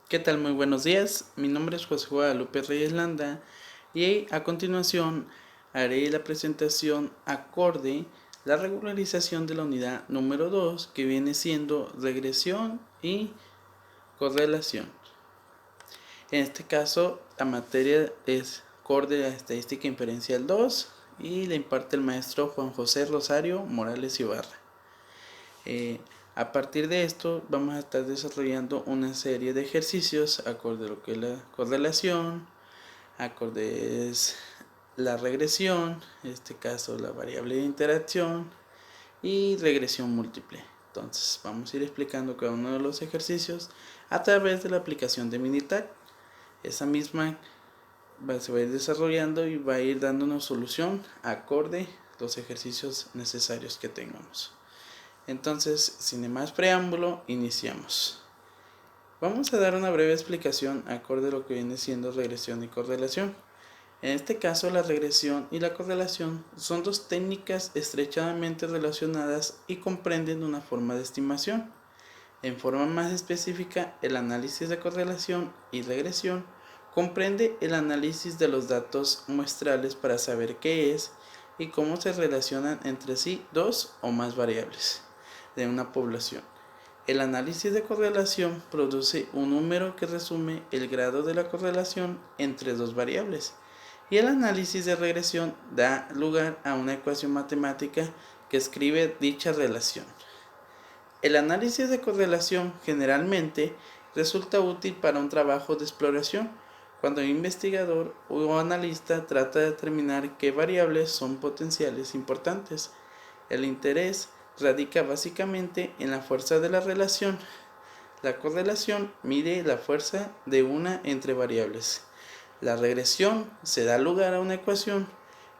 ¿Qué tal? Muy buenos días. Mi nombre es José Guadalupe Reyes Landa y a continuación haré la presentación acorde la regularización de la unidad número 2 que viene siendo regresión y correlación. En este caso la materia es acorde a estadística inferencial 2 y la imparte el maestro Juan José Rosario Morales Ibarra. A partir de esto vamos a estar desarrollando una serie de ejercicios acorde a lo que es la correlación, acorde es la regresión, en este caso la variable de interacción y regresión múltiple. Entonces vamos a ir explicando cada uno de los ejercicios a través de la aplicación de Minitab. Esa misma se va a ir desarrollando y va a ir dándonos solución acorde a los ejercicios necesarios que tengamos. Entonces, sin más preámbulo, iniciamos. Vamos a dar una breve explicación acorde a lo que viene siendo regresión y correlación. En este caso, la regresión y la correlación son dos técnicas estrechamente relacionadas y comprenden una forma de estimación. En forma más específica, el análisis de correlación y regresión comprende el análisis de los datos muestrales para saber qué es y cómo se relacionan entre sí dos o más variables de una población. El análisis de correlación produce un número que resume el grado de la correlación entre dos variables y el análisis de regresión da lugar a una ecuación matemática que escribe dicha relación. El análisis de correlación generalmente resulta útil para un trabajo de exploración cuando un investigador o analista trata de determinar qué variables son potenciales importantes. El interés radica básicamente en la fuerza de la relación. La correlación mide la fuerza de una entre variables. La regresión se da lugar a una ecuación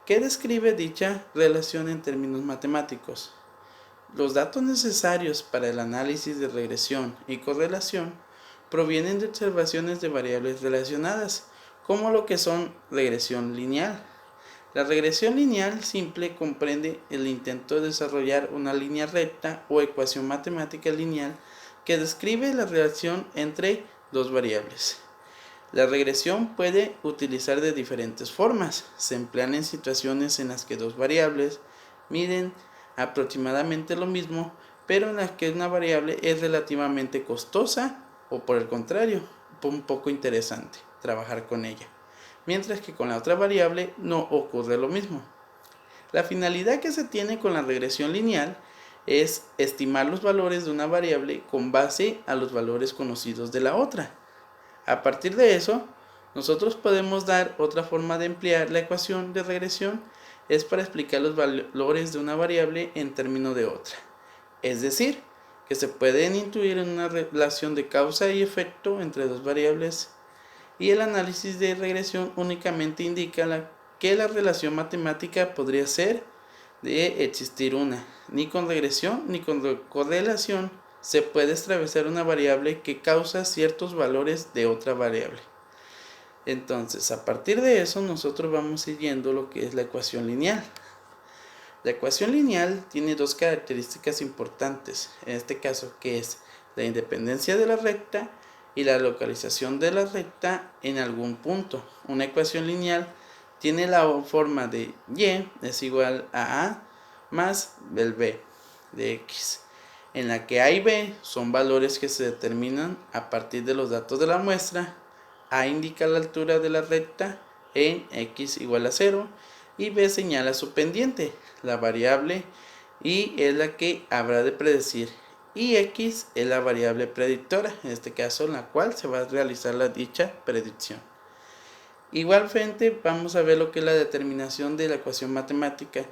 que describe dicha relación en términos matemáticos. Los datos necesarios para el análisis de regresión y correlación provienen de observaciones de variables relacionadas, como lo que son regresión lineal. La regresión lineal simple comprende el intento de desarrollar una línea recta o ecuación matemática lineal que describe la relación entre dos variables. La regresión puede utilizar de diferentes formas. Se emplean en situaciones en las que dos variables miden aproximadamente lo mismo, pero en las que una variable es relativamente costosa o por el contrario, un poco interesante trabajar con ella, mientras que con la otra variable no ocurre lo mismo. La finalidad que se tiene con la regresión lineal es estimar los valores de una variable con base a los valores conocidos de la otra. A partir de eso, nosotros podemos dar otra forma de emplear la ecuación de regresión es para explicar los valores de una variable en términos de otra. Es decir, que se pueden intuir en una relación de causa y efecto entre dos variables y el análisis de regresión únicamente indica que la relación matemática podría ser de existir una. Ni con regresión ni con correlación se puede establecer una variable que causa ciertos valores de otra variable. Entonces, a partir de eso, nosotros vamos siguiendo lo que es la ecuación lineal. La ecuación lineal tiene dos características importantes, en este caso, que es la independencia de la recta y la localización de la recta en algún punto. Una ecuación lineal tiene la forma de y es igual a más el b de x, en la que a y b son valores que se determinan a partir de los datos de la muestra. A indica la altura de la recta en x igual a 0 y b señala su pendiente, la variable y es la que habrá de predecir y x es la variable predictora, en este caso en la cual se va a realizar la dicha predicción. Igualmente vamos a ver lo que es la determinación de la ecuación matemática.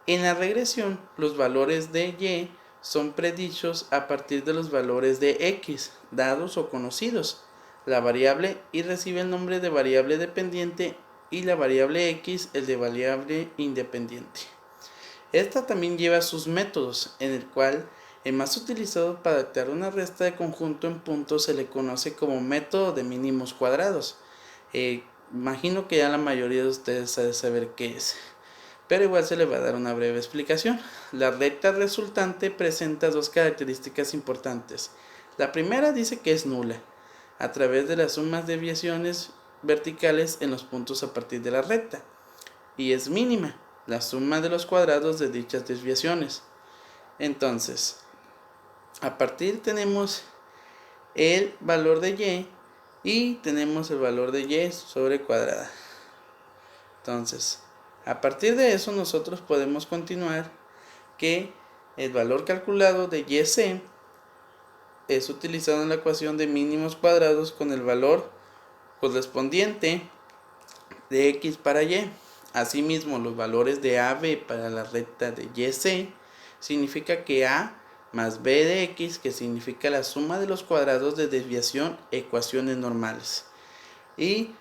En la regresión los valores de y son predichos a partir de los valores de x dados o conocidos. La variable y recibe el nombre de variable dependiente y la variable x el de variable independiente. Esta también lleva sus métodos, en el cual el más utilizado para adaptar una resta de conjunto en puntos se le conoce como método de mínimos cuadrados. Imagino que ya la mayoría de ustedes sabe saber qué es, pero igual se le va a dar una breve explicación. La recta resultante presenta dos características importantes. La primera dice que es nula. a través de las sumas de desviaciones verticales en los puntos a partir de la recta, y es mínima la suma de los cuadrados de dichas desviaciones. Entonces, a partir tenemos el valor de y y tenemos el valor de y sobre cuadrada. Entonces, a partir de eso nosotros podemos continuar que el valor calculado de YC es utilizado en la ecuación de mínimos cuadrados con el valor correspondiente de X para Y. Asimismo, los valores de AB para la recta de YC significa que A más B de X, que significa la suma de los cuadrados de desviación, ecuaciones normales. Y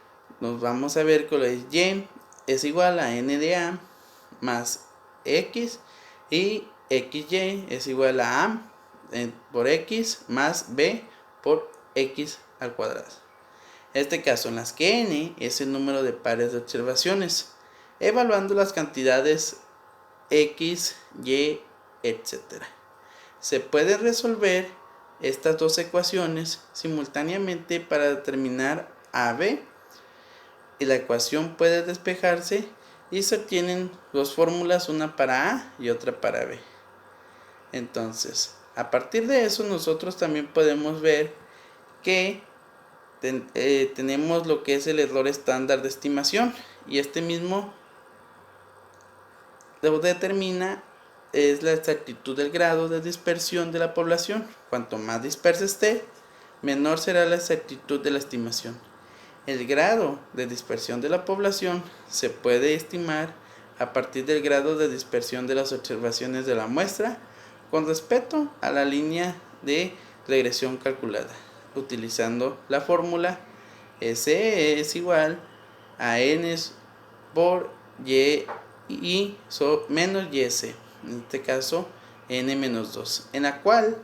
nos vamos a ver que Y es igual a N de A más X, y XY es igual a A por X más B por X al cuadrado. En este caso, en las que N es el número de pares de observaciones, evaluando las cantidades X, Y, etc. Se puede resolver estas dos ecuaciones simultáneamente para determinar AB, y la ecuación puede despejarse y se obtienen dos fórmulas, una para A y otra para B. Entonces, a partir de eso nosotros también podemos ver que tenemos lo que es el error estándar de estimación, y este mismo lo determina es la exactitud del grado de dispersión de la población. Cuanto más dispersa esté, menor será la exactitud de la estimación. El grado de dispersión de la población se puede estimar a partir del grado de dispersión de las observaciones de la muestra con respecto a la línea de regresión calculada, utilizando la fórmula S es igual a N por Y menos YC, en este caso N menos 2, en la cual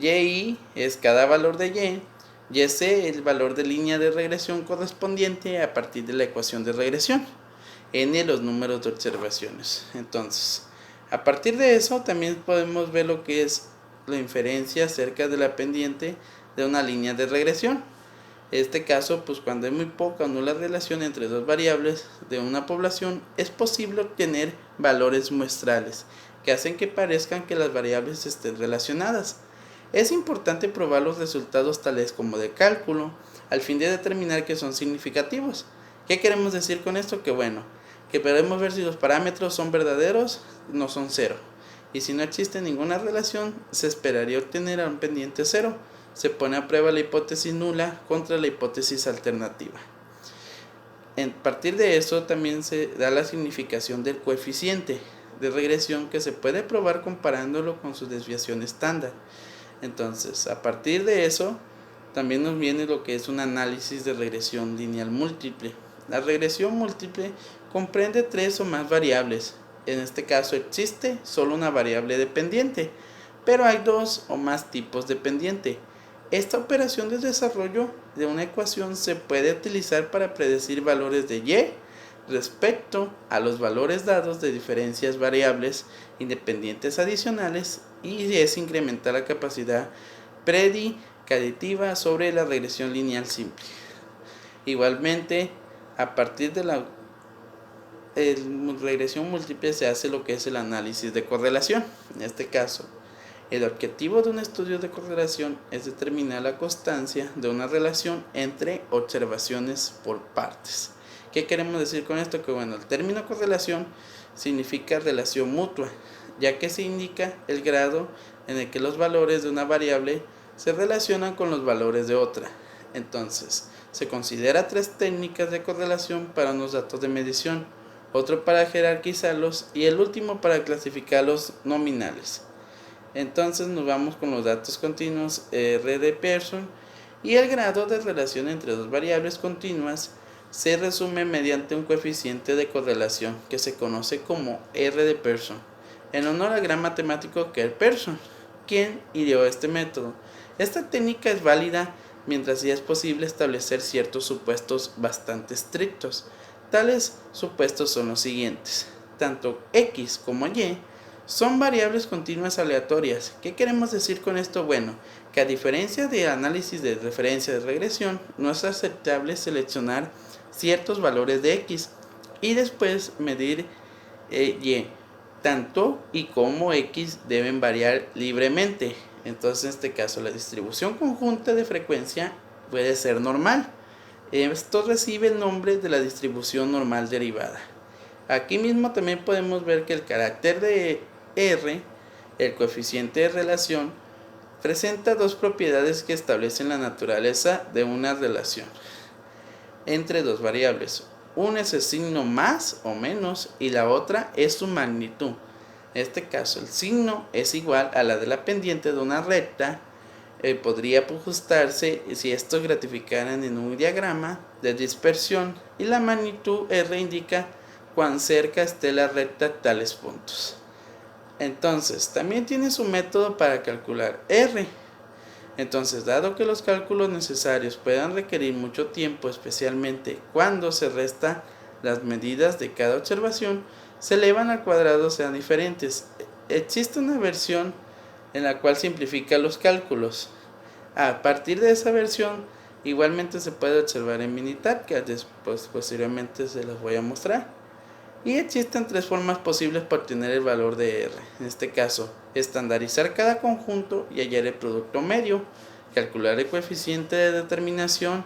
Y es cada valor de Y, YC es el valor de línea de regresión correspondiente a partir de la ecuación de regresión, N los números de observaciones. Entonces, a partir de eso también podemos ver lo que es la inferencia acerca de la pendiente de una línea de regresión. En este caso, pues cuando hay muy poca o nula relación entre dos variables de una población, es posible obtener valores muestrales que hacen que parezcan que las variables estén relacionadas. Es importante probar los resultados tales como de cálculo al fin de determinar que son significativos. ¿Qué queremos decir con esto? Que bueno, que podemos ver si los parámetros son verdaderos, no son cero. Y si no existe ninguna relación, se esperaría obtener a un pendiente cero. Se pone a prueba la hipótesis nula contra la hipótesis alternativa. A partir de eso también se da la significación del coeficiente de regresión, que se puede probar comparándolo con su desviación estándar. Entonces, a partir de eso también nos viene lo que es un análisis de regresión lineal múltiple. La regresión múltiple comprende 3 o más variables. En este caso existe solo una variable dependiente, pero hay 2 o más tipos de pendiente. Esta operación de desarrollo de una ecuación se puede utilizar para predecir valores de Y respecto a los valores dados de diferencias variables independientes adicionales, y es incrementar la capacidad predicativa sobre la regresión lineal simple. Igualmente, a partir de la regresión múltiple se hace lo que es el análisis de correlación. En este caso, el objetivo de un estudio de correlación es determinar la constancia de una relación entre observaciones por partes. ¿Qué queremos decir con esto? Que bueno, el término correlación significa relación mutua, ya que se indica el grado en el que los valores de una variable se relacionan con los valores de otra. Entonces, se considera 3 técnicas de correlación para unos datos de medición, otro para jerarquizarlos y el último para clasificarlos nominales. Entonces nos vamos con los datos continuos R de Pearson, y el grado de relación entre dos variables continuas se resume mediante un coeficiente de correlación que se conoce como R de Pearson, en honor al gran matemático Kerr Pearson, quien ideó este método. Esta técnica es válida mientras ya es posible establecer ciertos supuestos bastante estrictos. Tales supuestos son los siguientes: tanto X como Y son variables continuas aleatorias. ¿Qué queremos decir con esto? Bueno, que a diferencia de análisis de referencia de regresión, no es aceptable seleccionar ciertos valores de X y después medir Y. Tanto y como X deben variar libremente. Entonces, en este caso, la distribución conjunta de frecuencia puede ser normal. Esto recibe el nombre de la distribución normal derivada. Aquí mismo también podemos ver que el carácter de R, el coeficiente de relación, presenta dos propiedades que establecen la naturaleza de una relación entre dos variables. Una es el signo más o menos y la otra es su magnitud. En este caso, el signo es igual a la de la pendiente de una recta. Podría ajustarse si estos gratificaran en un diagrama de dispersión, y la magnitud R indica cuán cerca esté la recta a tales puntos. Entonces, también tiene su método para calcular R. Entonces, dado que los cálculos necesarios puedan requerir mucho tiempo, especialmente cuando se resta las medidas de cada observación, se elevan al cuadrado sean diferentes. Existe una versión en la cual simplifica los cálculos. A partir de esa versión, igualmente se puede observar en Minitab, que después posteriormente se los voy a mostrar. Y existen tres formas posibles para obtener el valor de R. En este caso, estandarizar cada conjunto y hallar el producto medio, calcular el coeficiente de determinación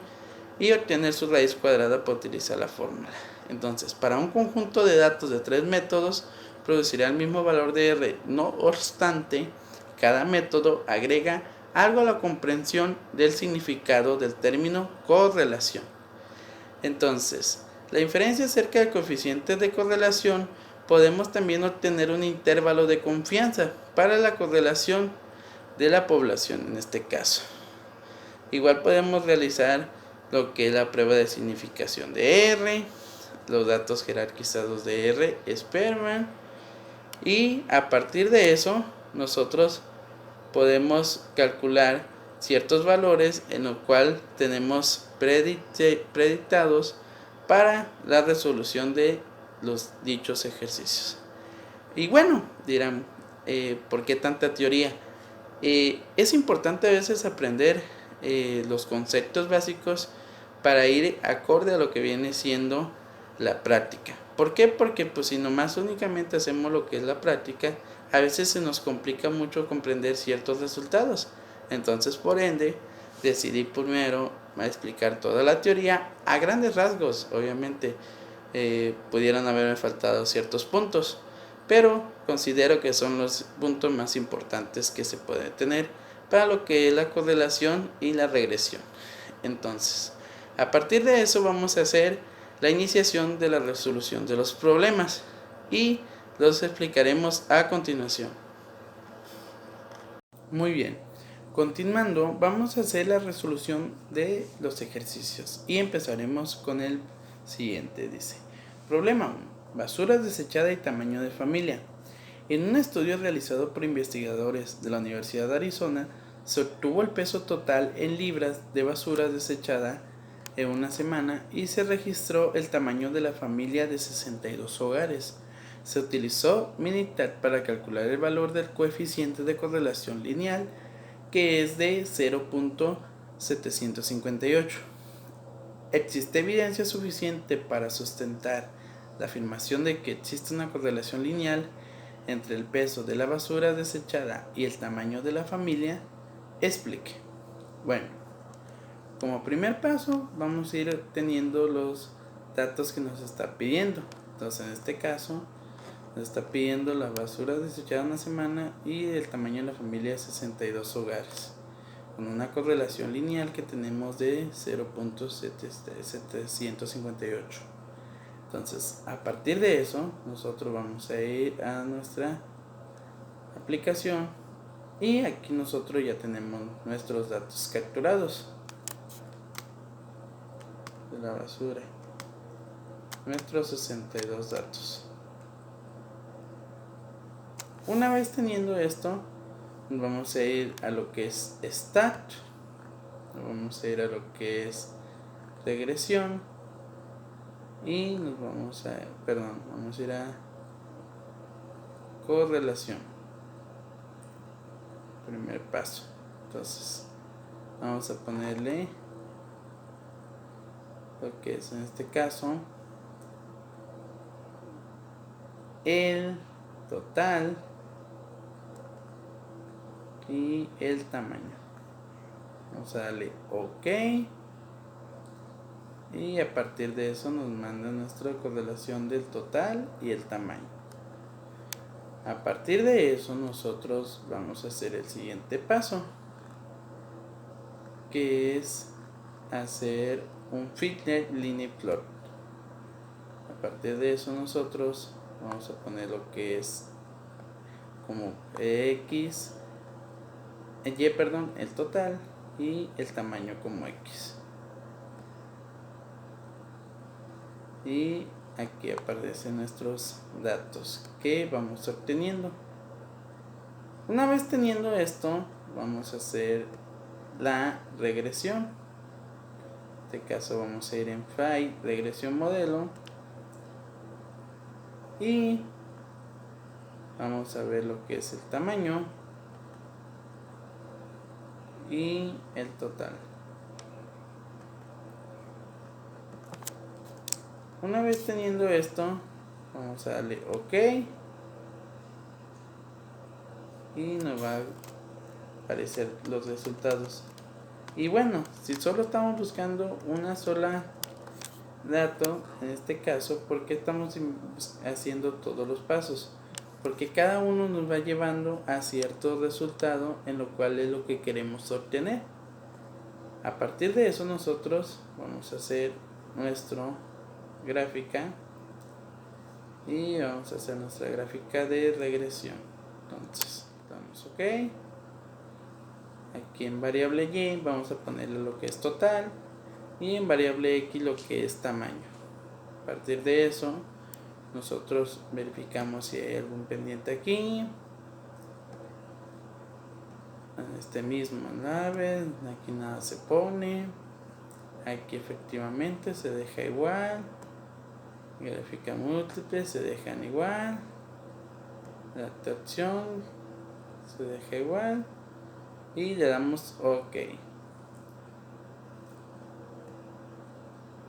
y obtener su raíz cuadrada para utilizar la fórmula. Entonces, para un conjunto de datos de tres métodos, producirá el mismo valor de R. No obstante, cada método agrega algo a la comprensión del significado del término correlación. Entonces, la inferencia acerca del coeficiente de correlación, podemos también obtener un intervalo de confianza para la correlación de la población en este caso. Igual podemos realizar lo que es la prueba de significación de R, los datos jerarquizados de R, Spearman, y a partir de eso nosotros podemos calcular ciertos valores en los cuales tenemos predictados para la resolución de los dichos ejercicios. Y bueno, dirán, ¿por qué tanta teoría? Es importante a veces aprender los conceptos básicos para ir acorde a lo que viene siendo la práctica. ¿Por qué? Porque pues si nomás únicamente hacemos lo que es la práctica, a veces se nos complica mucho comprender ciertos resultados. Entonces, por ende, decidí primero explicar toda la teoría a grandes rasgos. Obviamente, pudieran haberme faltado ciertos puntos, pero considero que son los puntos más importantes que se pueden tener para lo que es la correlación y la regresión. Entonces, a partir de eso vamos a hacer la iniciación de la resolución de los problemas y los explicaremos a continuación. Muy bien, continuando vamos a hacer la resolución de los ejercicios y empezaremos con el siguiente. Dice: problema 1. Basura desechada y tamaño de familia. En un estudio realizado por investigadores de la Universidad de Arizona, se obtuvo el peso total en libras de basura desechada en una semana y se registró el tamaño de la familia de 62 hogares. Se utilizó Minitab para calcular el valor del coeficiente de correlación lineal, que es de 0.758. Existe evidencia suficiente para sustentar la afirmación de que existe una correlación lineal entre el peso de la basura desechada y el tamaño de la familia. Explique. Bueno, como primer paso vamos a ir teniendo los datos que nos está pidiendo. Entonces, en este caso nos está pidiendo la basura desechada una semana y el tamaño de la familia de 62 hogares, con una correlación lineal que tenemos de 0.758. Entonces, a partir de eso, nosotros vamos a ir a nuestra aplicación y aquí nosotros ya tenemos nuestros datos capturados de la basura, nuestros 62 datos. Una vez teniendo esto, vamos a ir a lo que es stat, vamos a ir a lo que es regresión y nos vamos a ir a correlación. Primer paso. Entonces vamos a ponerle lo que es en este caso el total y el tamaño. Vamos a darle OK y a partir de eso nos manda nuestra correlación del total y el tamaño. A partir de eso nosotros vamos a hacer el siguiente paso, que es hacer un fitted linear plot. A partir de eso nosotros vamos a poner lo que es como X, Y, perdón, el total y el tamaño como X. Y aquí aparecen nuestros datos que vamos obteniendo. Una vez teniendo esto, vamos a hacer la regresión. En este caso vamos a ir en File, regresión modelo, y vamos a ver lo que es el tamaño y el total. Una vez teniendo esto, vamos a darle OK y nos va a aparecer los resultados. Y bueno, si solo estamos buscando una sola dato, en este caso, ¿por qué estamos haciendo todos los pasos? Porque cada uno nos va llevando a cierto resultado, en lo cual es lo que queremos obtener. A partir de eso nosotros vamos a hacer nuestra gráfica y vamos a hacer nuestra gráfica de regresión. Entonces damos OK. Aquí en variable Y vamos a ponerle lo que es total y en variable X lo que es tamaño. A partir de eso nosotros verificamos si hay algún pendiente aquí. En este mismo nave, aquí nada se pone. Aquí efectivamente se deja igual. Gráfica múltiple se dejan igual. La adaptación se deja igual. Y le damos OK.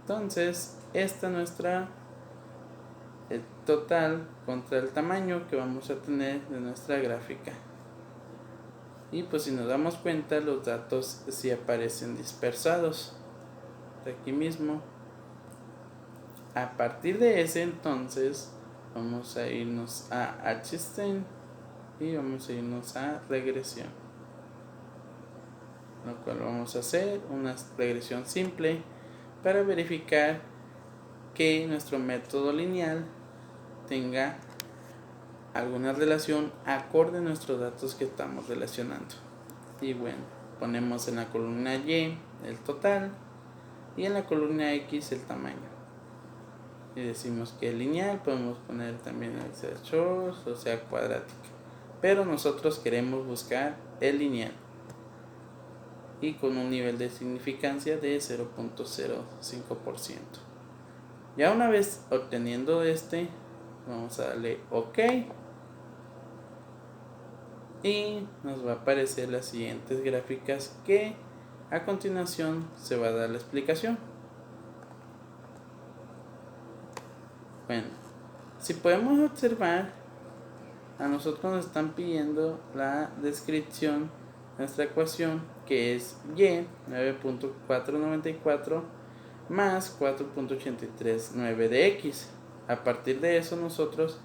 Entonces, esta es nuestra el total contra el tamaño que vamos a tener de nuestra gráfica. Y pues si nos damos cuenta, los datos sí aparecen dispersados de aquí mismo. A partir de ese entonces vamos a irnos a HStream y vamos a irnos a regresión, lo cual vamos a hacer una regresión simple para verificar que nuestro método lineal tenga alguna relación acorde a nuestros datos que estamos relacionando. Y bueno, ponemos en la columna Y el total y en la columna X el tamaño. Y decimos que es lineal, podemos poner también el sea short o sea cuadrática, pero nosotros queremos buscar el lineal y con un nivel de significancia de 0.05%. Ya una vez obteniendo este, vamos a darle OK y nos va a aparecer las siguientes gráficas que a continuación se va a dar la explicación. Bueno, si podemos observar, a nosotros nos están pidiendo la descripción de nuestra ecuación, que es Y 9.494 más 4.839 de X. A partir de eso nosotros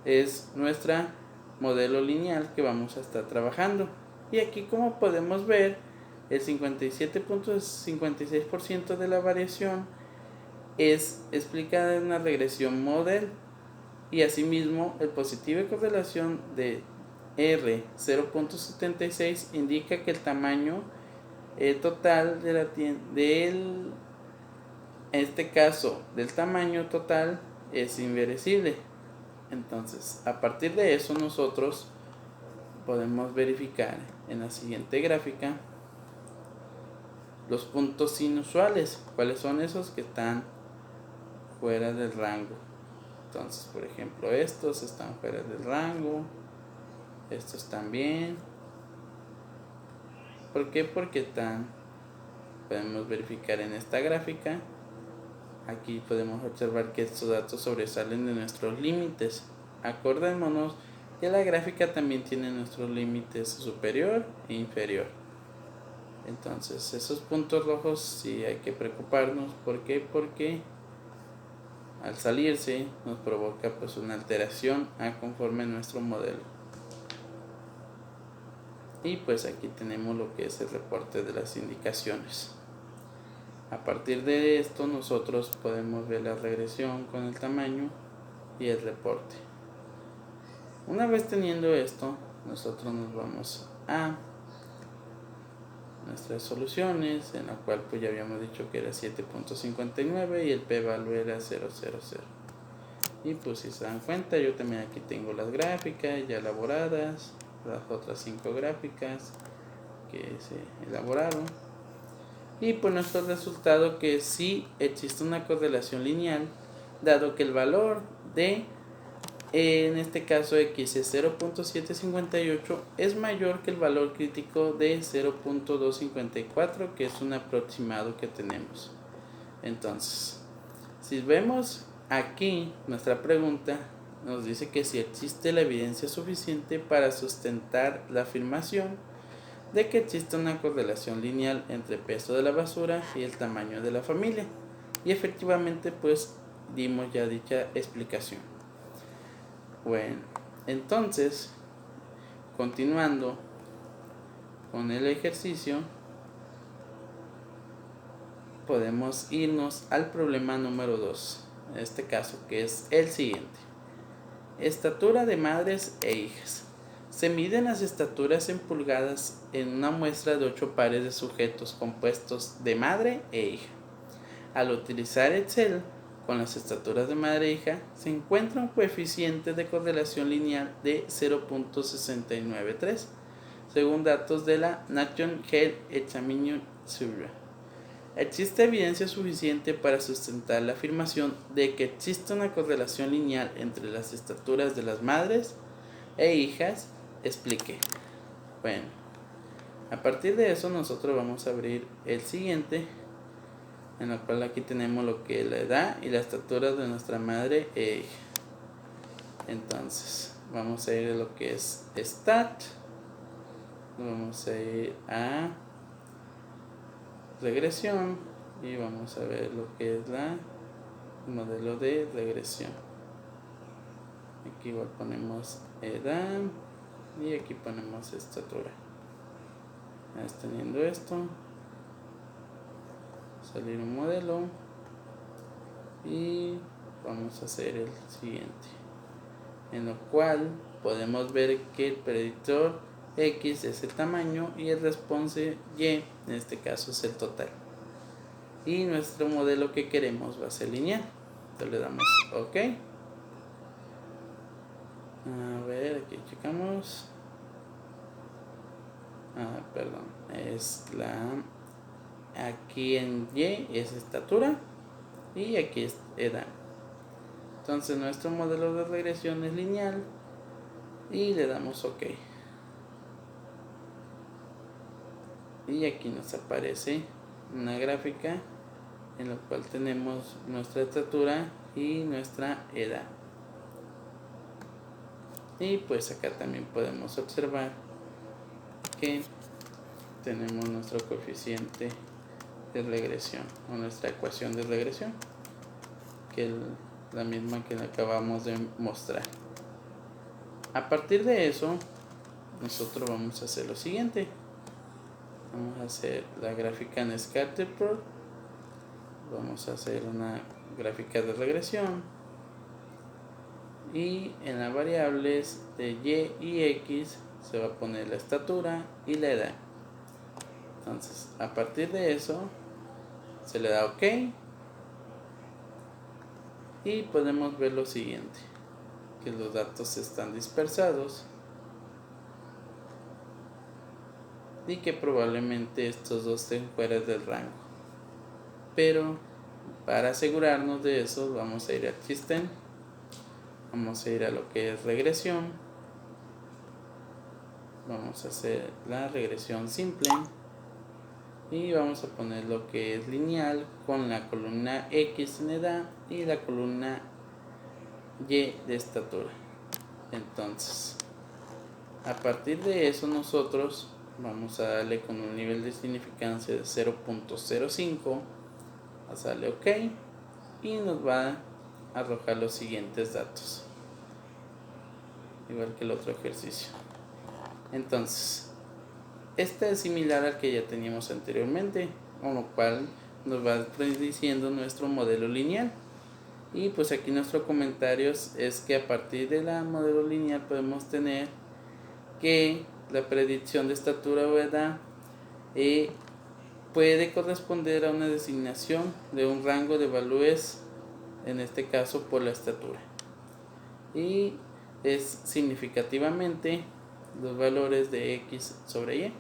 es nuestra modelo lineal que vamos a estar trabajando. Y aquí, como podemos ver, el 57.56% de la variación es explicada en una regresión model, y asimismo el positivo de correlación de R 0.76 indica que el tamaño total de la en este caso del tamaño total es inversible. Entonces, a partir de eso nosotros podemos verificar en la siguiente gráfica los puntos inusuales. ¿Cuáles son esos que están fuera del rango? Entonces, por ejemplo, estos están fuera del rango, estos también, ¿Por qué? Porque podemos verificar en esta gráfica. Aquí podemos observar que estos datos sobresalen de nuestros límites. Acordémonos que la gráfica también tiene nuestros límites superior e inferior. Entonces esos puntos rojos sí hay que preocuparnos. ¿Por qué? Porque al salirse nos provoca pues una alteración a conforme nuestro modelo. Y pues aquí tenemos lo que es el reporte de las indicaciones. A partir de esto nosotros podemos ver la regresión con el tamaño y el reporte. Una vez teniendo esto, nosotros nos vamos a nuestras soluciones, en la cual pues ya habíamos dicho que era 7.59 y el p-value era 0,00. Y pues si se dan cuenta, yo también aquí tengo las gráficas ya elaboradas, las otras 5 gráficas que se elaboraron. Y pues nuestro resultado que sí existe una correlación lineal, dado que el valor de, en este caso x es 0.758, es mayor que el valor crítico de 0.254, que es un aproximado que tenemos. Entonces, si vemos aquí nuestra pregunta, nos dice que si existe la evidencia suficiente para sustentar la afirmación de que existe una correlación lineal entre el peso de la basura y el tamaño de la familia. Y efectivamente pues dimos ya dicha explicación. Bueno, entonces continuando con el ejercicio, podemos irnos al problema número 2, en este caso, que es el siguiente. Estatura de madres e hijas. Se miden las estaturas en pulgadas en una muestra de 8 pares de sujetos compuestos de madre e hija. Al utilizar Excel con las estaturas de madre e hija, se encuentra un coeficiente de correlación lineal de 0.693, según datos de la National Health Examination Survey. Existe evidencia suficiente para sustentar la afirmación de que existe una correlación lineal entre las estaturas de las madres e hijas. Explique. Bueno, a partir de eso nosotros vamos a abrir el siguiente, en el cual aquí tenemos lo que es la edad y la estatura de nuestra madre e hija. Entonces vamos a ir a lo que es Stat, vamos a ir a regresión y vamos a ver lo que es el modelo de regresión. Aquí igual ponemos edad y aquí ponemos estatura. Teniendo esto, salir un modelo y vamos a hacer el siguiente, en lo cual podemos ver que el predictor X es el tamaño y el response Y, en este caso, es el total. Y nuestro modelo que queremos va a ser lineal. Entonces le damos OK. A ver, aquí checamos. Perdón, aquí en Y es estatura y aquí es edad. Entonces nuestro modelo de regresión es lineal y le damos OK. Y aquí nos aparece una gráfica en la cual tenemos nuestra estatura y nuestra edad. Y pues acá también podemos observar que tenemos nuestro coeficiente de regresión o nuestra ecuación de regresión, que es la misma que acabamos de mostrar. A partir de eso, nosotros vamos a hacer lo siguiente. Vamos a hacer la gráfica en Scatterplot. Vamos a hacer una gráfica de regresión. Y en las variables de Y y X se va a poner la estatura y la edad. Entonces, a partir de eso, se le da OK. Y podemos ver lo siguiente, que los datos están dispersados y que probablemente estos dos estén fuera del rango. Pero para asegurarnos de eso, vamos a ir a System, vamos a ir a lo que es regresión, vamos a hacer la regresión simple y vamos a poner lo que es lineal con la columna X en edad y la columna Y de estatura. Entonces, a partir de eso nosotros vamos a darle con un nivel de significancia de 0.05, vamos a darle OK y nos va a arrojar los siguientes datos, igual que el otro ejercicio. Entonces, este es similar al que ya teníamos anteriormente, con lo cual nos va prediciendo nuestro modelo lineal. Y pues aquí nuestro comentario es que a partir de la modelo lineal podemos tener que la predicción de estatura o edad puede corresponder a una designación de un rango de valores, en este caso por la estatura, y es significativamente los valores de X sobre Y.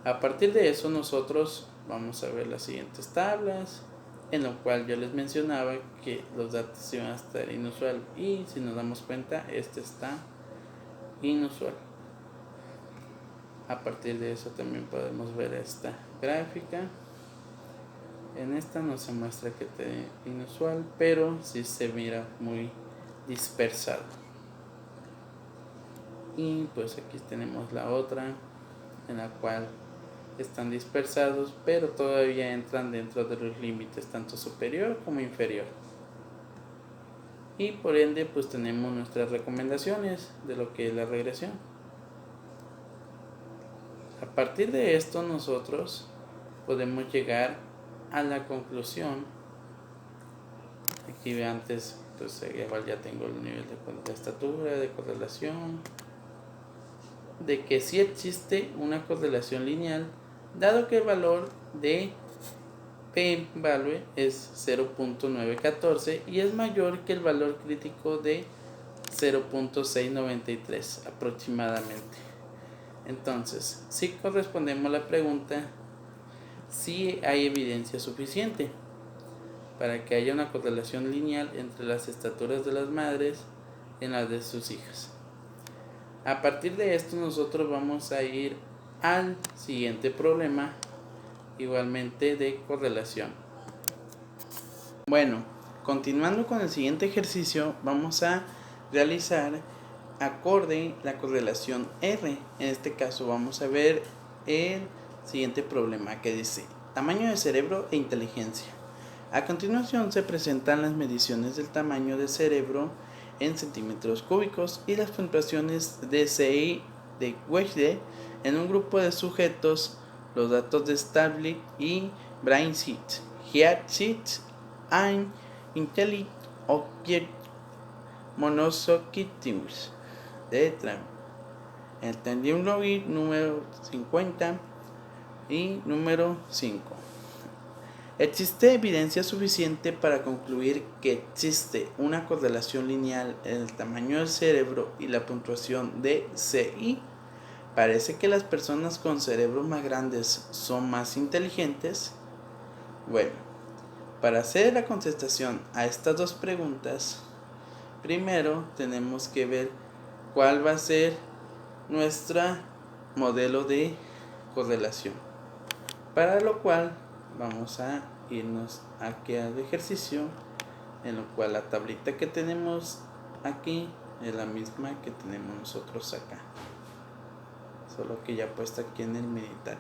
A partir de eso nosotros vamos a ver las siguientes tablas, en lo cual yo les mencionaba que los datos iban a estar inusual, y si nos damos cuenta este está inusual. A partir de eso también podemos ver esta gráfica. En esta no se muestra que esté inusual, pero sí se mira muy dispersado. Y pues aquí tenemos la otra, en la cual están dispersados, pero todavía entran dentro de los límites tanto superior como inferior. Y por ende pues tenemos nuestras recomendaciones de lo que es la regresión. A partir de esto nosotros podemos llegar a la conclusión. Aquí antes pues igual ya tengo el nivel de estatura, de correlación, de que sí existe una correlación lineal, dado que el valor de p-value es 0.914 y es mayor que el valor crítico de 0.693 aproximadamente. Entonces, si correspondemos a la pregunta si hay evidencia suficiente para que haya una correlación lineal entre las estaturas de las madres en las de sus hijas. A partir de esto nosotros vamos a ir al siguiente problema, igualmente de correlación. Bueno, continuando con el siguiente ejercicio, vamos a realizar acorde la correlación R. En este caso vamos a ver el siguiente problema que dice tamaño de cerebro e inteligencia. A continuación se presentan las mediciones del tamaño de cerebro en centímetros cúbicos y las puntuaciones de CI de Wechsler en un grupo de sujetos. Los datos de Starling y Brainsheet, Headsheet and Intelligent Object Monosocities de Tram. Entendí un login número 50 y número 5. Existe evidencia suficiente para concluir que existe una correlación lineal en el tamaño del cerebro y la puntuación de CI. Parece que las personas con cerebros más grandes son más inteligentes. Bueno, para hacer la contestación a estas dos preguntas, primero tenemos que ver cuál va a ser nuestro modelo de correlación. Para lo cual vamos a irnos aquí al ejercicio, en lo cual la tablita que tenemos aquí es la misma que tenemos nosotros acá, solo que ya puesta aquí en el militar.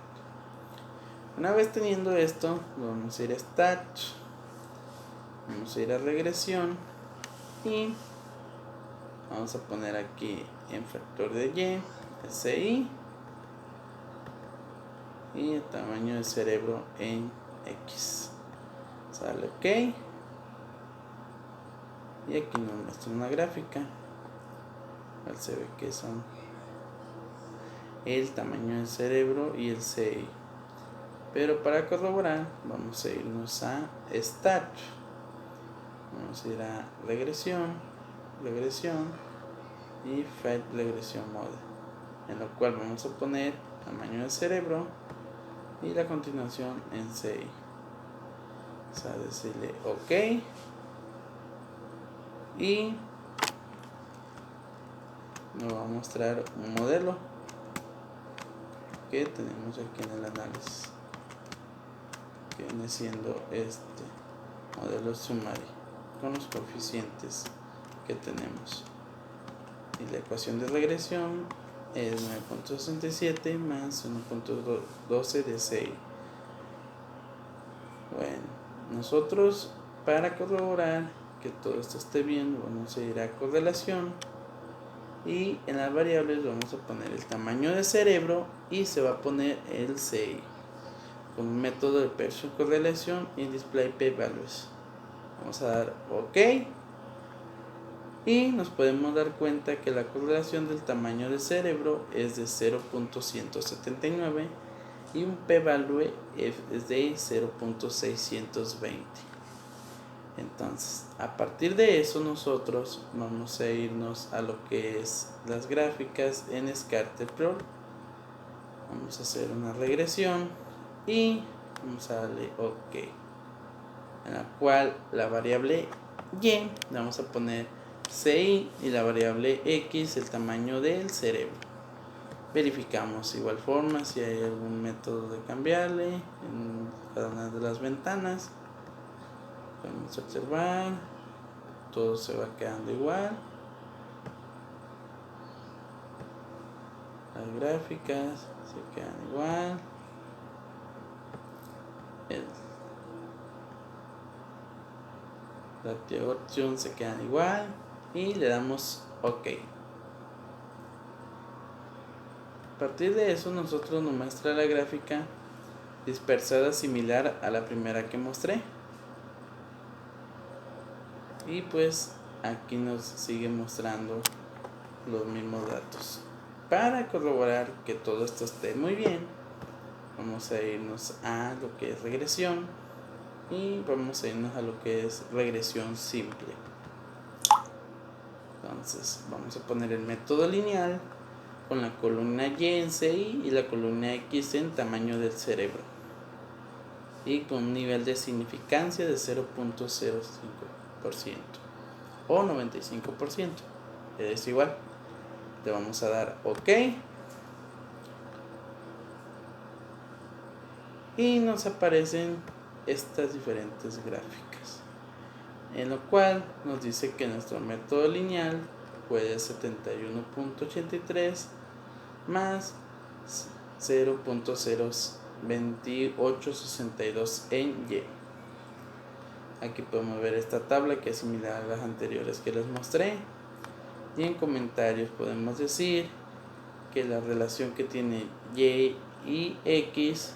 Una vez teniendo esto, vamos a ir a Stat, vamos a ir a regresión y vamos a poner aquí en factor de Y, SI y el tamaño del cerebro en X. Sale OK. Y aquí nos muestra una gráfica. Se ve que son el tamaño del cerebro y el CI. Pero para corroborar, vamos a irnos a Stat. Vamos a ir a regresión y Fed Regression Mode, en lo cual vamos a poner tamaño del cerebro y la continuación en CI. Vamos a decirle OK y nos va a mostrar un modelo que tenemos aquí en el análisis. que viene siendo este modelo summary con los coeficientes que tenemos. Y la ecuación de regresión es 9.67 más 1.12 de 6. Bueno, nosotros para corroborar que todo esto esté bien, vamos a ir a correlación y en las variables vamos a poner el tamaño de cerebro y se va a poner el CI con un método de Pearson correlación y display p-values. Vamos a dar OK y nos podemos dar cuenta que la correlación del tamaño de cerebro es de 0.179 y un p-value es de 0.620. Entonces, a partir de eso nosotros vamos a irnos a lo que es las gráficas en Scatter-Plot. Vamos a hacer una regresión y vamos a darle OK, en la cual la variable Y le vamos a poner CI y la variable X el tamaño del cerebro. Verificamos igual forma si hay algún método de cambiarle en cada una de las ventanas. Podemos observar, todo se va quedando igual. Las gráficas se quedan igual. La opción se quedan igual y le damos OK. A partir de eso nosotros nos muestra la gráfica dispersada similar a la primera que mostré. Y pues aquí nos sigue mostrando los mismos datos. Para corroborar que todo esto esté muy bien, vamos a irnos a lo que es regresión y vamos a irnos a lo que es regresión simple. Entonces vamos a poner el método lineal con la columna Y en CI y la columna X en tamaño del cerebro y con un nivel de significancia de 0.05% o 95%, es igual. Le vamos a dar OK y nos aparecen estas diferentes gráficas, en lo cual nos dice que nuestro método lineal puede 71.83 más 0.02862 en Y. Aquí podemos ver esta tabla que es similar a las anteriores que les mostré. Y en comentarios podemos decir que la relación que tiene Y y X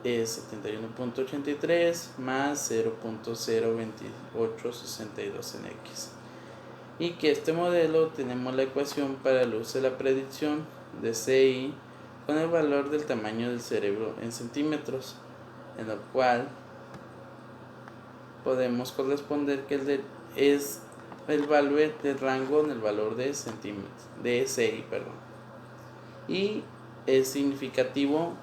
es 71.83 más 0.02862 en X. Y que este modelo tenemos la ecuación para el uso de la predicción de CI con el valor del tamaño del cerebro en centímetros, en lo cual podemos corresponder que es el valor del rango en el valor de centímetros, de CI, y es significativo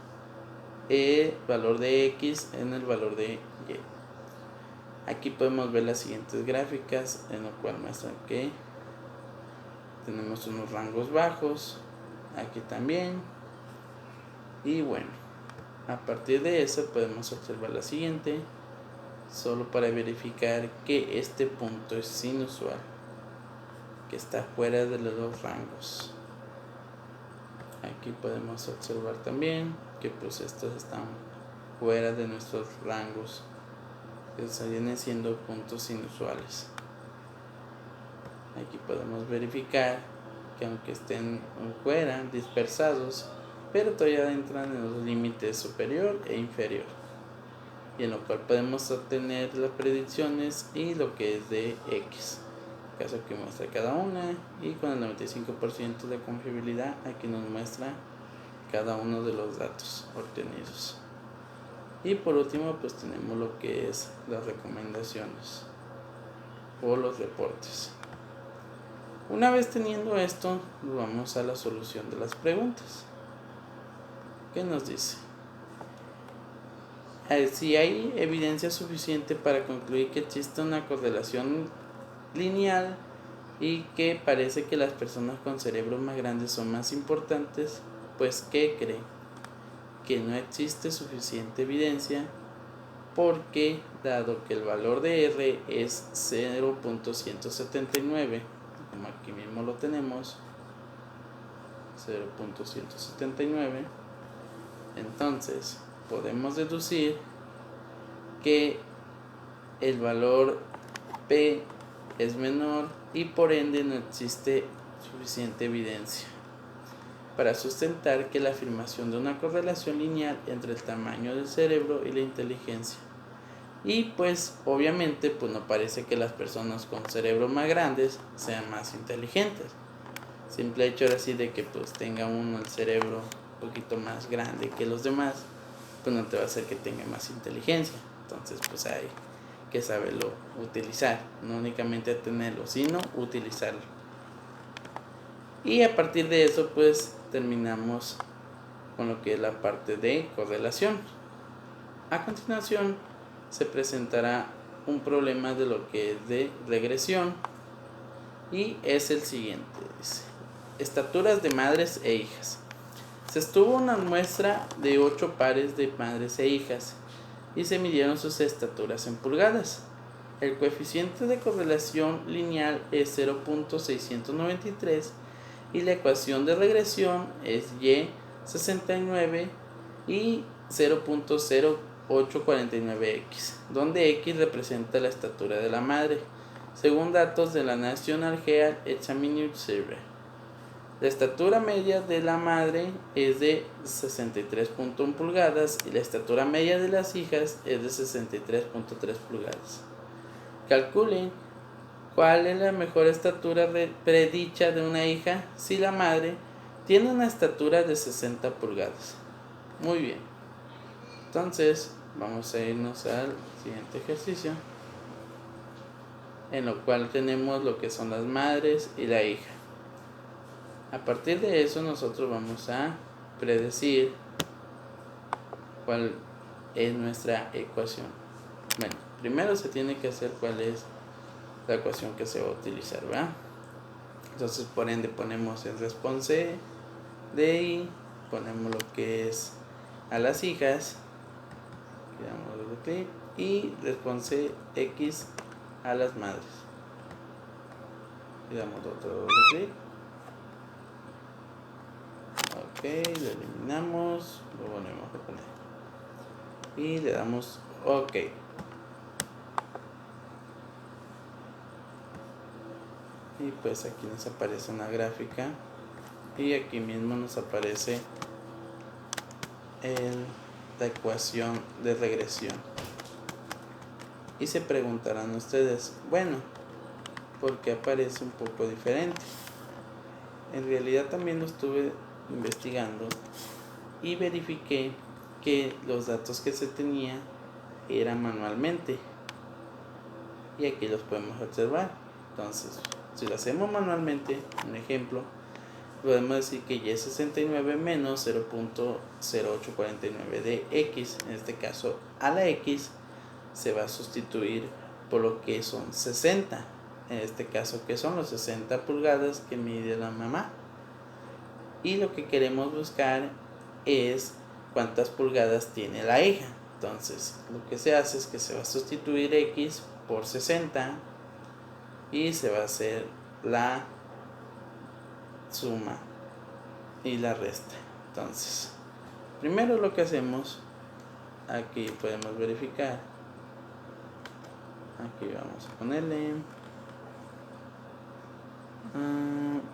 el valor de X en el valor de Y. Aquí podemos ver las siguientes gráficas, en lo cual muestran que tenemos unos rangos bajos, aquí también, y bueno, a partir de eso podemos observar la siguiente, solo para verificar que este punto es inusual, que está fuera de los dos rangos. Aquí podemos observar también que pues estos están fuera de nuestros rangos, que vienen siendo puntos inusuales. Aquí podemos verificar que aunque estén fuera, dispersados, pero todavía entran en los límites superior e inferior, y en lo cual podemos obtener las predicciones y lo que es de X, caso que muestra cada una, y con el 95% de confiabilidad aquí nos muestra cada uno de los datos obtenidos. Y por último pues tenemos lo que es las recomendaciones o los reportes. Una vez teniendo esto, vamos a la solución de las preguntas. ¿Qué nos dice? Si hay evidencia suficiente para concluir que existe una correlación lineal y que parece que las personas con cerebros más grandes son más importantes, pues ¿qué cree? Que no existe suficiente evidencia porque dado que el valor de R es 0.179, como aquí mismo lo tenemos, 0.179, entonces podemos deducir que el valor P es menor y por ende no existe suficiente evidencia para sustentar que la afirmación de una correlación lineal entre el tamaño del cerebro y la inteligencia. Y pues obviamente pues no parece que las personas con cerebros más grandes sean más inteligentes. Simple hecho ahora sí de que pues tenga uno el cerebro un poquito más grande que los demás, pues no te va a hacer que tenga más inteligencia. Entonces pues hay que saberlo utilizar, no únicamente tenerlo, sino utilizarlo. Y a partir de eso pues terminamos con lo que es la parte de correlación. A continuación se presentará un problema de lo que es de regresión y es el siguiente. Dice: estaturas de madres e hijas. Se estuvo una muestra de 8 pares de madres e hijas y se midieron sus estaturas en pulgadas. El coeficiente de correlación lineal es 0.693 y la ecuación de regresión es y69 y 0.0849x, donde x representa la estatura de la madre, según datos de la National Health Examination Survey. La estatura media de la madre es de 63.1 pulgadas y la estatura media de las hijas es de 63.3 pulgadas. Calculen cuál es la mejor estatura predicha de una hija si la madre tiene una estatura de 60 pulgadas. Muy bien. Entonces vamos a irnos al siguiente ejercicio, en lo cual tenemos lo que son las madres y la hija. A partir de eso nosotros vamos a predecir cuál es nuestra ecuación. Bueno, primero se tiene que hacer cuál es la ecuación que se va a utilizar, ¿verdad? Entonces por ende ponemos el response de y ponemos lo que es a las hijas, y response x a las madres, y damos otro doble clic. Ok, lo eliminamos, lo volvemos a poner y le damos ok. Y pues aquí nos aparece una gráfica y aquí mismo nos aparece la ecuación de regresión. Y se preguntarán ustedes, bueno, ¿por qué aparece un poco diferente? En realidad también lo estuve investigando y verifiqué que los datos que se tenía eran manualmente, y aquí los podemos observar. Entonces, si lo hacemos manualmente, un ejemplo, podemos decir que y69 menos 0.0849 de x, en este caso a la x se va a sustituir por lo que son 60, en este caso que son los 60 pulgadas que mide la mamá, y lo que queremos buscar es cuántas pulgadas tiene la hija. Entonces lo que se hace es que se va a sustituir x por 60 y se va a hacer la suma y la resta. Entonces primero lo que hacemos, aquí podemos verificar, aquí vamos a ponerle,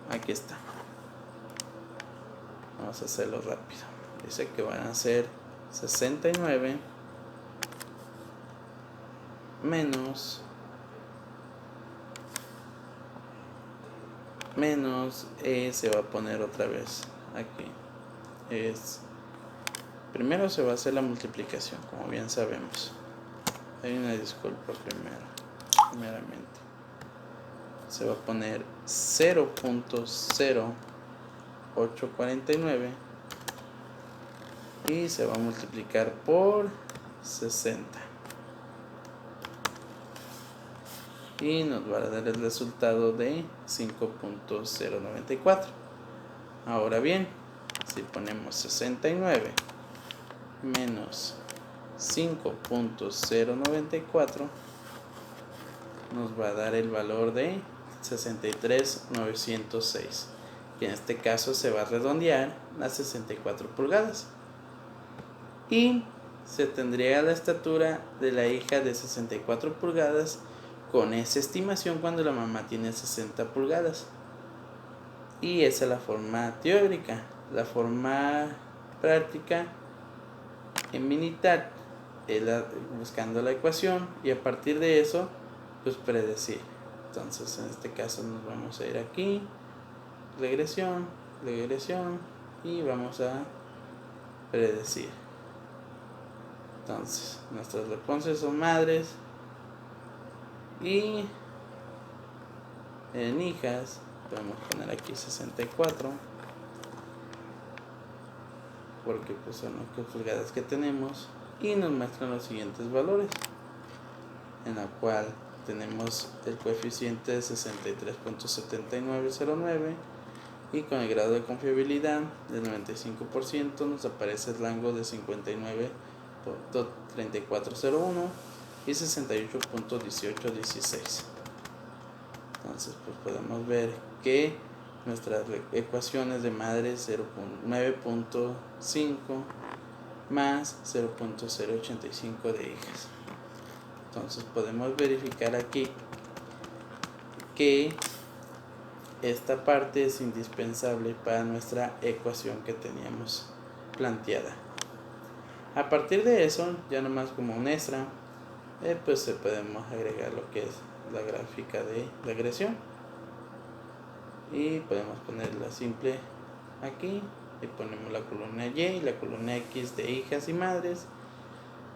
aquí está, vamos a hacerlo rápido. Dice que van a ser 69 menos se va a poner otra vez aquí, primero se va a hacer la multiplicación, como bien sabemos. Hay una disculpa primeramente. Se va a poner 0.0849 y se va a multiplicar por 60 y nos va a dar el resultado de 5.094. Ahora bien, si ponemos 69 menos 5.094 nos va a dar el valor de 63.906, que en este caso se va a redondear a 64 pulgadas. Y se tendría la estatura de la hija de 64 pulgadas con esa estimación cuando la mamá tiene 60 pulgadas. Y esa es la forma teórica. La forma práctica en Minitab es buscando la ecuación y a partir de eso pues predecir. Entonces en este caso nos vamos a ir aquí, regresión y vamos a predecir. Entonces nuestras respuestas son madres y en hijas podemos poner aquí 64 porque pues son las pulgadas que tenemos y nos muestran los siguientes valores, en la cual tenemos el coeficiente de 63.7909 y con el grado de confiabilidad del 95% nos aparece el rango de 59.3401 y 68.1816. Entonces pues podemos ver que nuestras ecuaciones de madre 9.5 más 0.085 de hijas. Entonces podemos verificar aquí que esta parte es indispensable para nuestra ecuación que teníamos planteada. A partir de eso, ya nomás como un extra, pues podemos agregar lo que es la gráfica de regresión y podemos ponerla simple aquí y ponemos la columna Y y la columna X de hijas y madres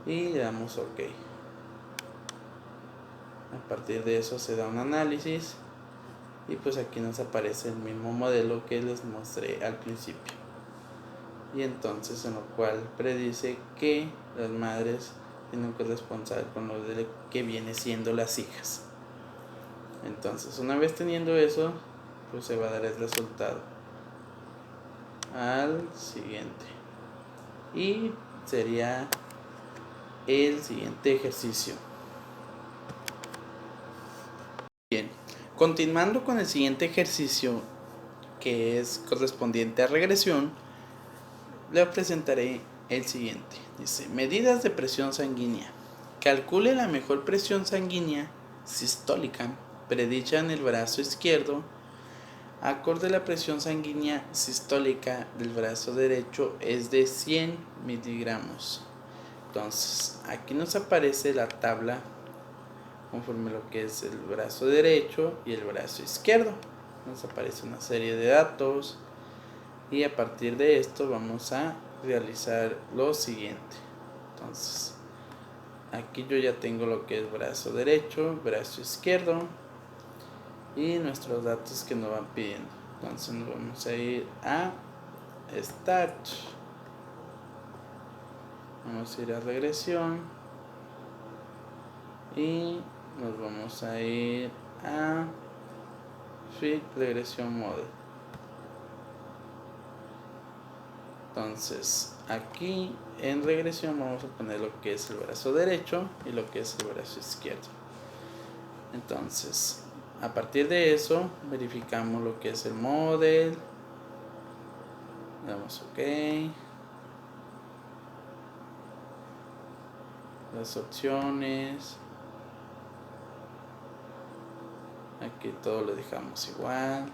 y le damos OK. A partir de eso se da un análisis y pues aquí nos aparece el mismo modelo que les mostré al principio, y entonces en lo cual predice que las madres tienen que corresponder con lo de que viene siendo las hijas. Entonces una vez teniendo eso pues se va a dar el resultado al siguiente y sería el siguiente ejercicio. Bien, continuando con el siguiente ejercicio, que es correspondiente a regresión, le presentaré el siguiente. Dice: medidas de presión sanguínea. Calcule la mejor presión sanguínea sistólica predicha en el brazo izquierdo acorde a la presión sanguínea sistólica del brazo derecho es de 100 miligramos. Entonces aquí nos aparece la tabla conforme lo que es el brazo derecho y el brazo izquierdo. Nos aparece una serie de datos y a partir de esto vamos a realizar lo siguiente. Entonces aquí yo ya tengo lo que es brazo derecho, brazo izquierdo y nuestros datos que nos van pidiendo. Entonces nos vamos a ir a Start, vamos a ir a regresión y nos vamos a ir a Fit Regression Model. Entonces aquí en regresión vamos a poner lo que es el brazo derecho y lo que es el brazo izquierdo. Entonces a partir de eso verificamos lo que es el model, damos OK, las opciones, aquí todo lo dejamos igual,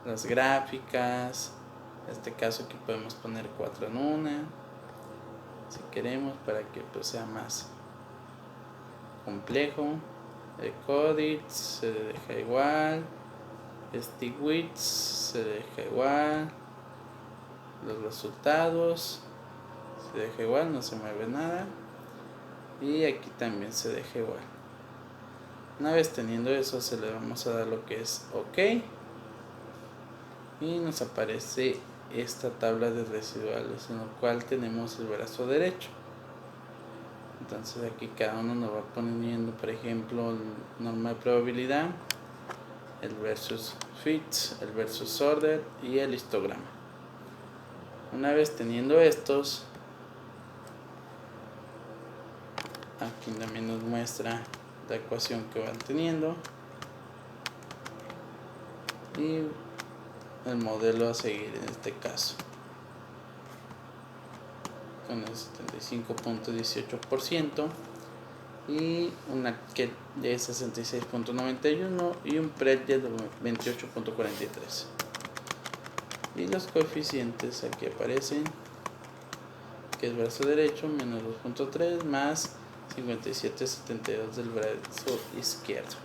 las gráficas, en este caso aquí podemos poner 4 en una si queremos para que pues sea más complejo. El Codit se deja igual, Stick Width se deja igual, los resultados se deja igual, no se mueve nada y aquí también se deja igual. Una vez teniendo eso se le vamos a dar lo que es OK y nos aparece esta tabla de residuales en la cual tenemos el brazo derecho. Entonces aquí cada uno nos va poniendo, por ejemplo, el norma de probabilidad, el versus fit, el versus order y el histograma. Una vez teniendo estos Aquí también nos muestra la ecuación que van teniendo y el modelo a seguir en este caso, con el 75.18% y una KET de 66.91 y un PRET de 28.43. Y los coeficientes aquí aparecen, que es brazo derecho menos 2.3 más 57.72 del brazo izquierdo.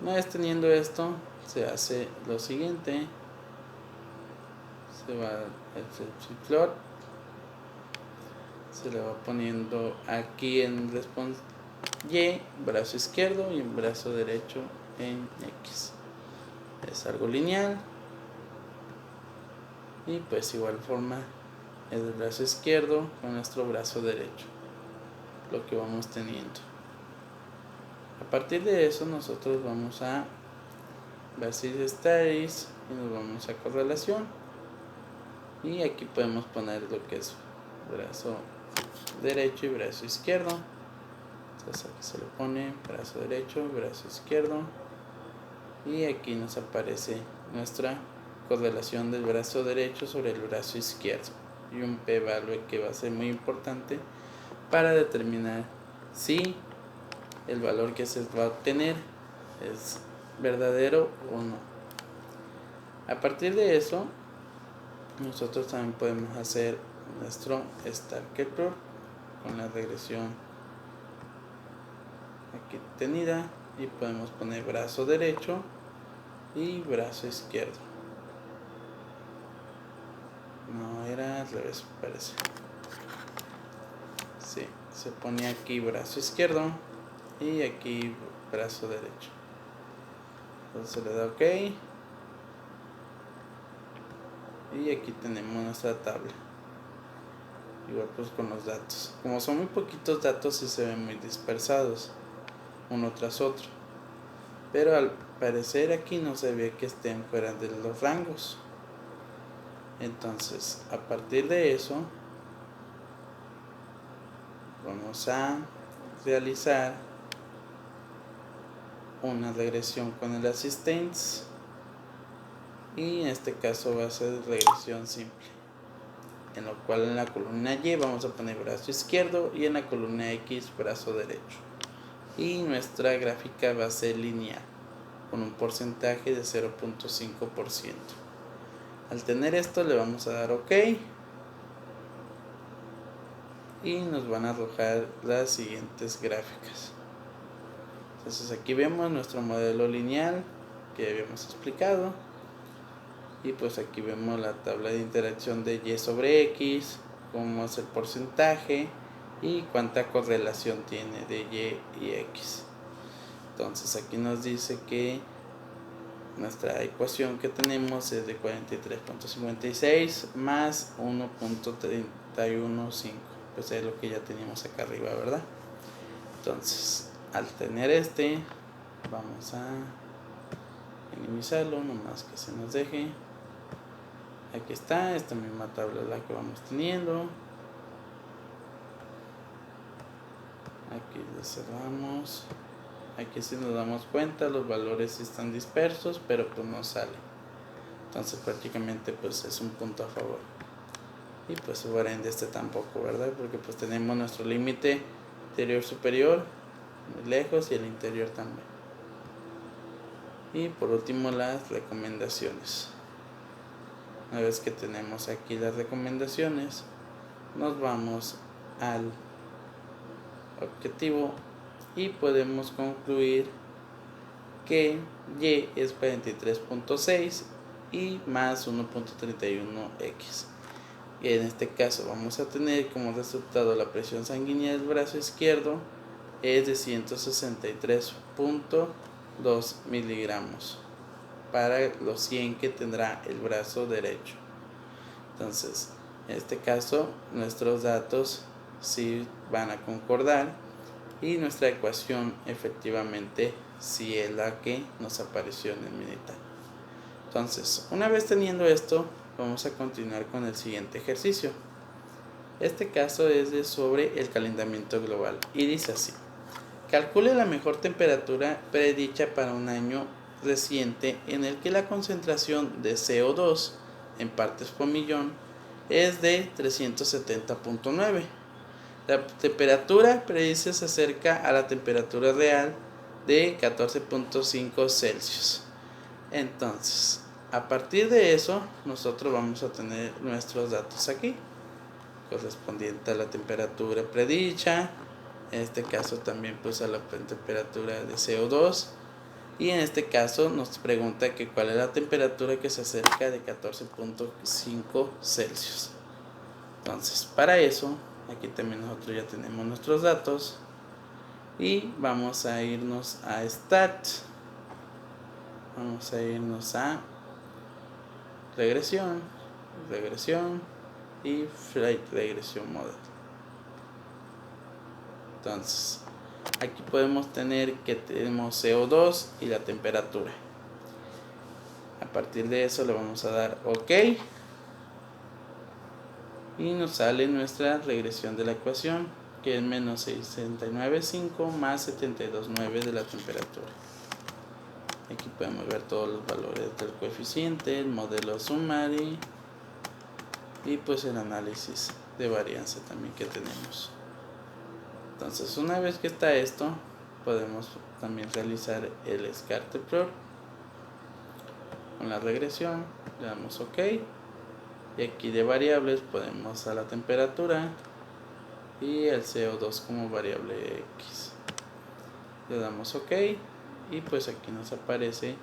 Una vez teniendo esto, se hace lo siguiente: se va el flip-flop, se le va poniendo aquí en response Y, brazo izquierdo, y en brazo derecho en X. Es algo lineal. Y pues igual forma el brazo izquierdo con nuestro brazo derecho, lo que vamos teniendo. A partir de eso nosotros vamos a basis studies y nos vamos a correlación, y aquí podemos poner lo que es brazo derecho y brazo izquierdo. Entonces aquí se le pone brazo derecho, brazo izquierdo, y aquí nos aparece nuestra correlación del brazo derecho sobre el brazo izquierdo y un p-value que va a ser muy importante para determinar si el valor que se va a obtener es verdadero o no. A partir de eso, nosotros también podemos hacer nuestro Starker con la regresión aquí tenida, y podemos poner brazo derecho y brazo izquierdo. No, era al revés, parece. Sí, se pone aquí brazo izquierdo y aquí brazo derecho. Entonces se le da OK. Y aquí tenemos nuestra tabla. Igual pues con los datos. Como son muy poquitos datos, sí se ven muy dispersados uno tras otro. Pero al parecer aquí no se ve que estén fuera de los rangos. Entonces, a partir de eso, vamos a realizar una regresión con el Assistance, y en este caso va a ser regresión simple, en lo cual en la columna Y vamos a poner brazo izquierdo y en la columna X brazo derecho, y nuestra gráfica va a ser lineal con un porcentaje de 0.5%. Al tener esto le vamos a dar OK y nos van a arrojar las siguientes gráficas. Entonces aquí vemos nuestro modelo lineal que habíamos explicado, y pues aquí vemos la tabla de interacción de Y sobre X, cómo es el porcentaje y cuánta correlación tiene de Y y X. Entonces aquí nos dice que nuestra ecuación que tenemos es de 43.56 más 1.315, pues es lo que ya teníamos acá arriba, ¿verdad? Entonces, al tener vamos a minimizarlo, nomás que se nos deje. Aquí está, esta misma tabla es la que vamos teniendo. Aquí le cerramos. Aquí si nos damos cuenta, los valores están dispersos, pero pues no sale. Entonces prácticamente pues es un punto a favor. Y pues por ende tampoco, ¿verdad? Porque pues tenemos nuestro límite interior superior muy lejos y el interior también. Y por último las recomendaciones. Una vez que tenemos aquí las recomendaciones, nos vamos al objetivo y podemos concluir que Y es 43.6 y más 1.31x. Y en este caso vamos a tener como resultado la presión sanguínea del brazo izquierdo es de 163.2 miligramos para los 100 que tendrá el brazo derecho. Entonces, en este caso nuestros datos sí van a concordar y nuestra ecuación efectivamente sí es la que nos apareció en el Minitab. Entonces, una vez teniendo esto, vamos a continuar con el siguiente ejercicio. Este caso es sobre el calentamiento global y dice así: calcule la mejor temperatura predicha para un año reciente en el que la concentración de CO2 en partes por millón es de 370.9. La temperatura predice se acerca a la temperatura real de 14.5 Celsius. Entonces, a partir de eso, nosotros vamos a tener nuestros datos aquí, correspondiente a la temperatura predicha, en este caso también pues a la temperatura de CO2, y en este caso nos pregunta que cuál es la temperatura que se acerca de 14.5 Celsius. Entonces, para eso, aquí también nosotros ya tenemos nuestros datos y vamos a irnos a Start, vamos a irnos a regresión y Flight Regression Model. Entonces, aquí podemos tener que tenemos CO2 y la temperatura. A partir de eso le vamos a dar OK y nos sale nuestra regresión de la ecuación, que es menos 69.5 más 72.9 de la temperatura. Aquí podemos ver todos los valores del coeficiente, el modelo summary y pues el análisis de varianza también que tenemos. Entonces, una vez que está esto, podemos también realizar el scatter plot con la regresión. Le damos OK y aquí de variables podemos a la temperatura y el CO2 como variable X. Le damos OK y pues aquí nos aparece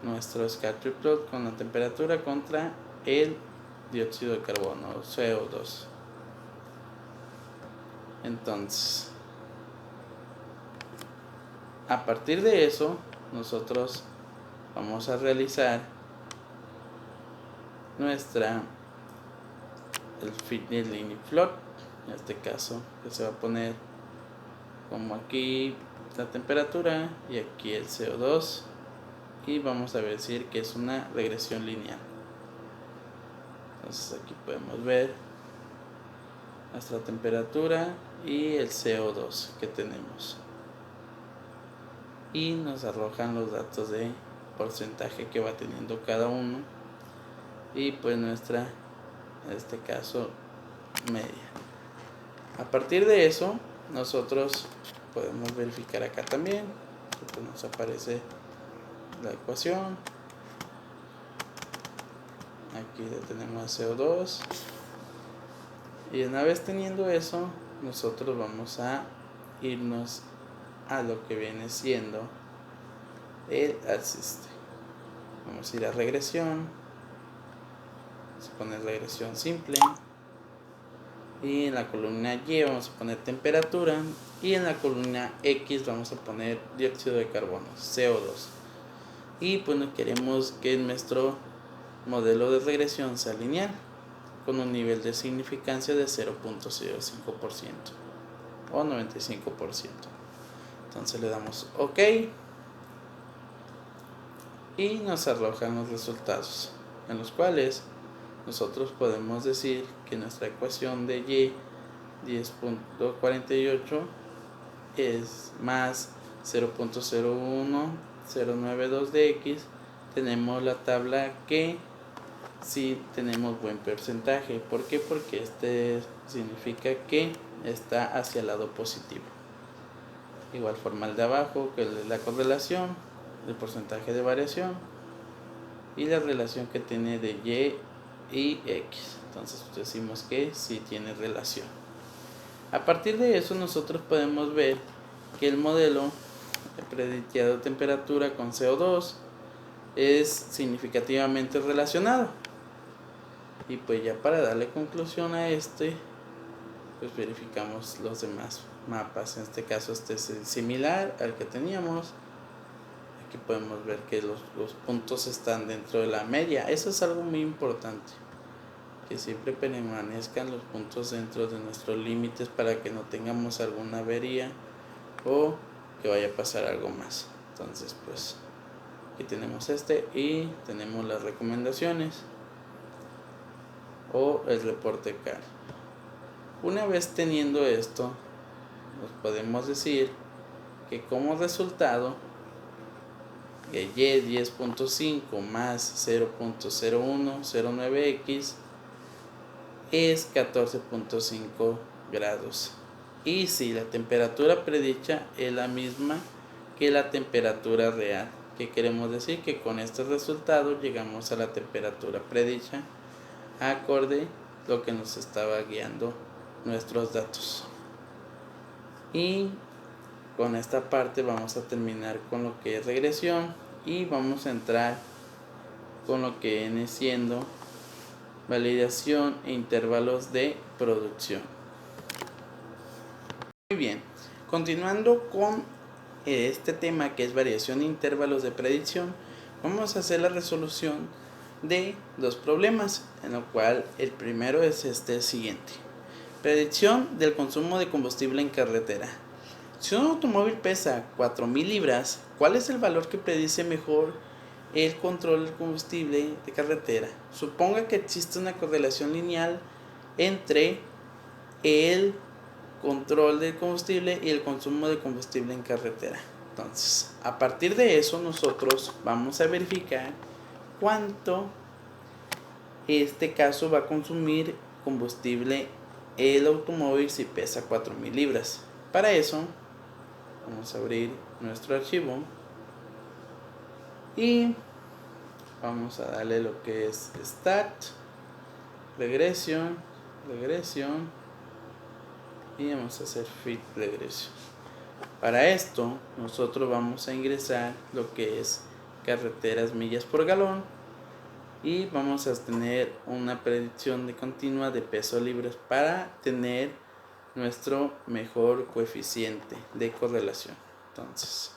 nuestro scatter plot con la temperatura contra el dióxido de carbono, CO2. Entonces, a partir de eso, nosotros vamos a realizar el fitness line plot, en este caso que se va a poner como aquí la temperatura y aquí el CO2, y vamos a decir que es una regresión lineal. Entonces aquí podemos ver nuestra temperatura y el CO2 que tenemos y nos arrojan los datos de porcentaje que va teniendo cada uno y pues nuestra, en este caso, media. A partir de eso nosotros podemos verificar acá también, pues nos aparece la ecuación. Aquí tenemos CO2 y una vez teniendo eso, nosotros vamos a irnos a lo que viene siendo el assist. Vamos a ir a regresión, vamos a poner regresión simple y en la columna Y vamos a poner temperatura y en la columna X vamos a poner dióxido de carbono, CO2, y pues no queremos que nuestro modelo de regresión sea lineal con un nivel de significancia de 0.05% o 95%. Entonces le damos OK y nos arrojan los resultados, en los cuales nosotros podemos decir que nuestra ecuación de Y 10.48 es más 0.01092 de X. Tenemos la tabla que sí tenemos buen porcentaje. ¿Por qué? Porque este significa que está hacia el lado positivo. Igual forma el de abajo, que es la correlación, el porcentaje de variación y la relación que tiene de Y y X. Entonces decimos que sí tiene relación. A partir de eso nosotros podemos ver que el modelo predicado de temperatura con CO2 es significativamente relacionado. Y pues ya para darle conclusión a este, pues verificamos los demás mapas. En este caso este es similar al que teníamos. Aquí podemos ver que los puntos están dentro de la media. Eso es algo muy importante, que siempre permanezcan los puntos dentro de nuestros límites para que no tengamos alguna avería o que vaya a pasar algo más. Entonces pues aquí tenemos este y tenemos las recomendaciones o el reporte CAR. Una vez teniendo esto, nos podemos decir que como resultado que y 10.5 más 0.0109x es 14.5 grados. Y si la temperatura predicha es la misma que la temperatura real, que queremos decir que con este resultado llegamos a la temperatura predicha acorde lo que nos estaba guiando nuestros datos. Y con esta parte vamos a terminar con lo que es regresión y vamos a entrar con lo que viene siendo validación e intervalos de producción. Muy bien, continuando con este tema que es variación e intervalos de predicción, vamos a hacer la resolución de dos problemas, en lo cual el primero es este siguiente: predicción del consumo de combustible en carretera. Si un automóvil pesa 4000 libras, ¿cuál es el valor que predice mejor el control del combustible de carretera? Suponga que existe una correlación lineal entre el control del combustible y el consumo de combustible en carretera. Entonces, a partir de eso nosotros vamos a verificar cuánto este caso va a consumir combustible el automóvil si pesa 4000 libras. Para eso vamos a abrir nuestro archivo y vamos a darle lo que es Start, regresión y vamos a hacer Fit regresión. Para esto nosotros vamos a ingresar lo que es carreteras millas por galón y vamos a tener una predicción de continua de peso libres para tener nuestro mejor coeficiente de correlación. Entonces,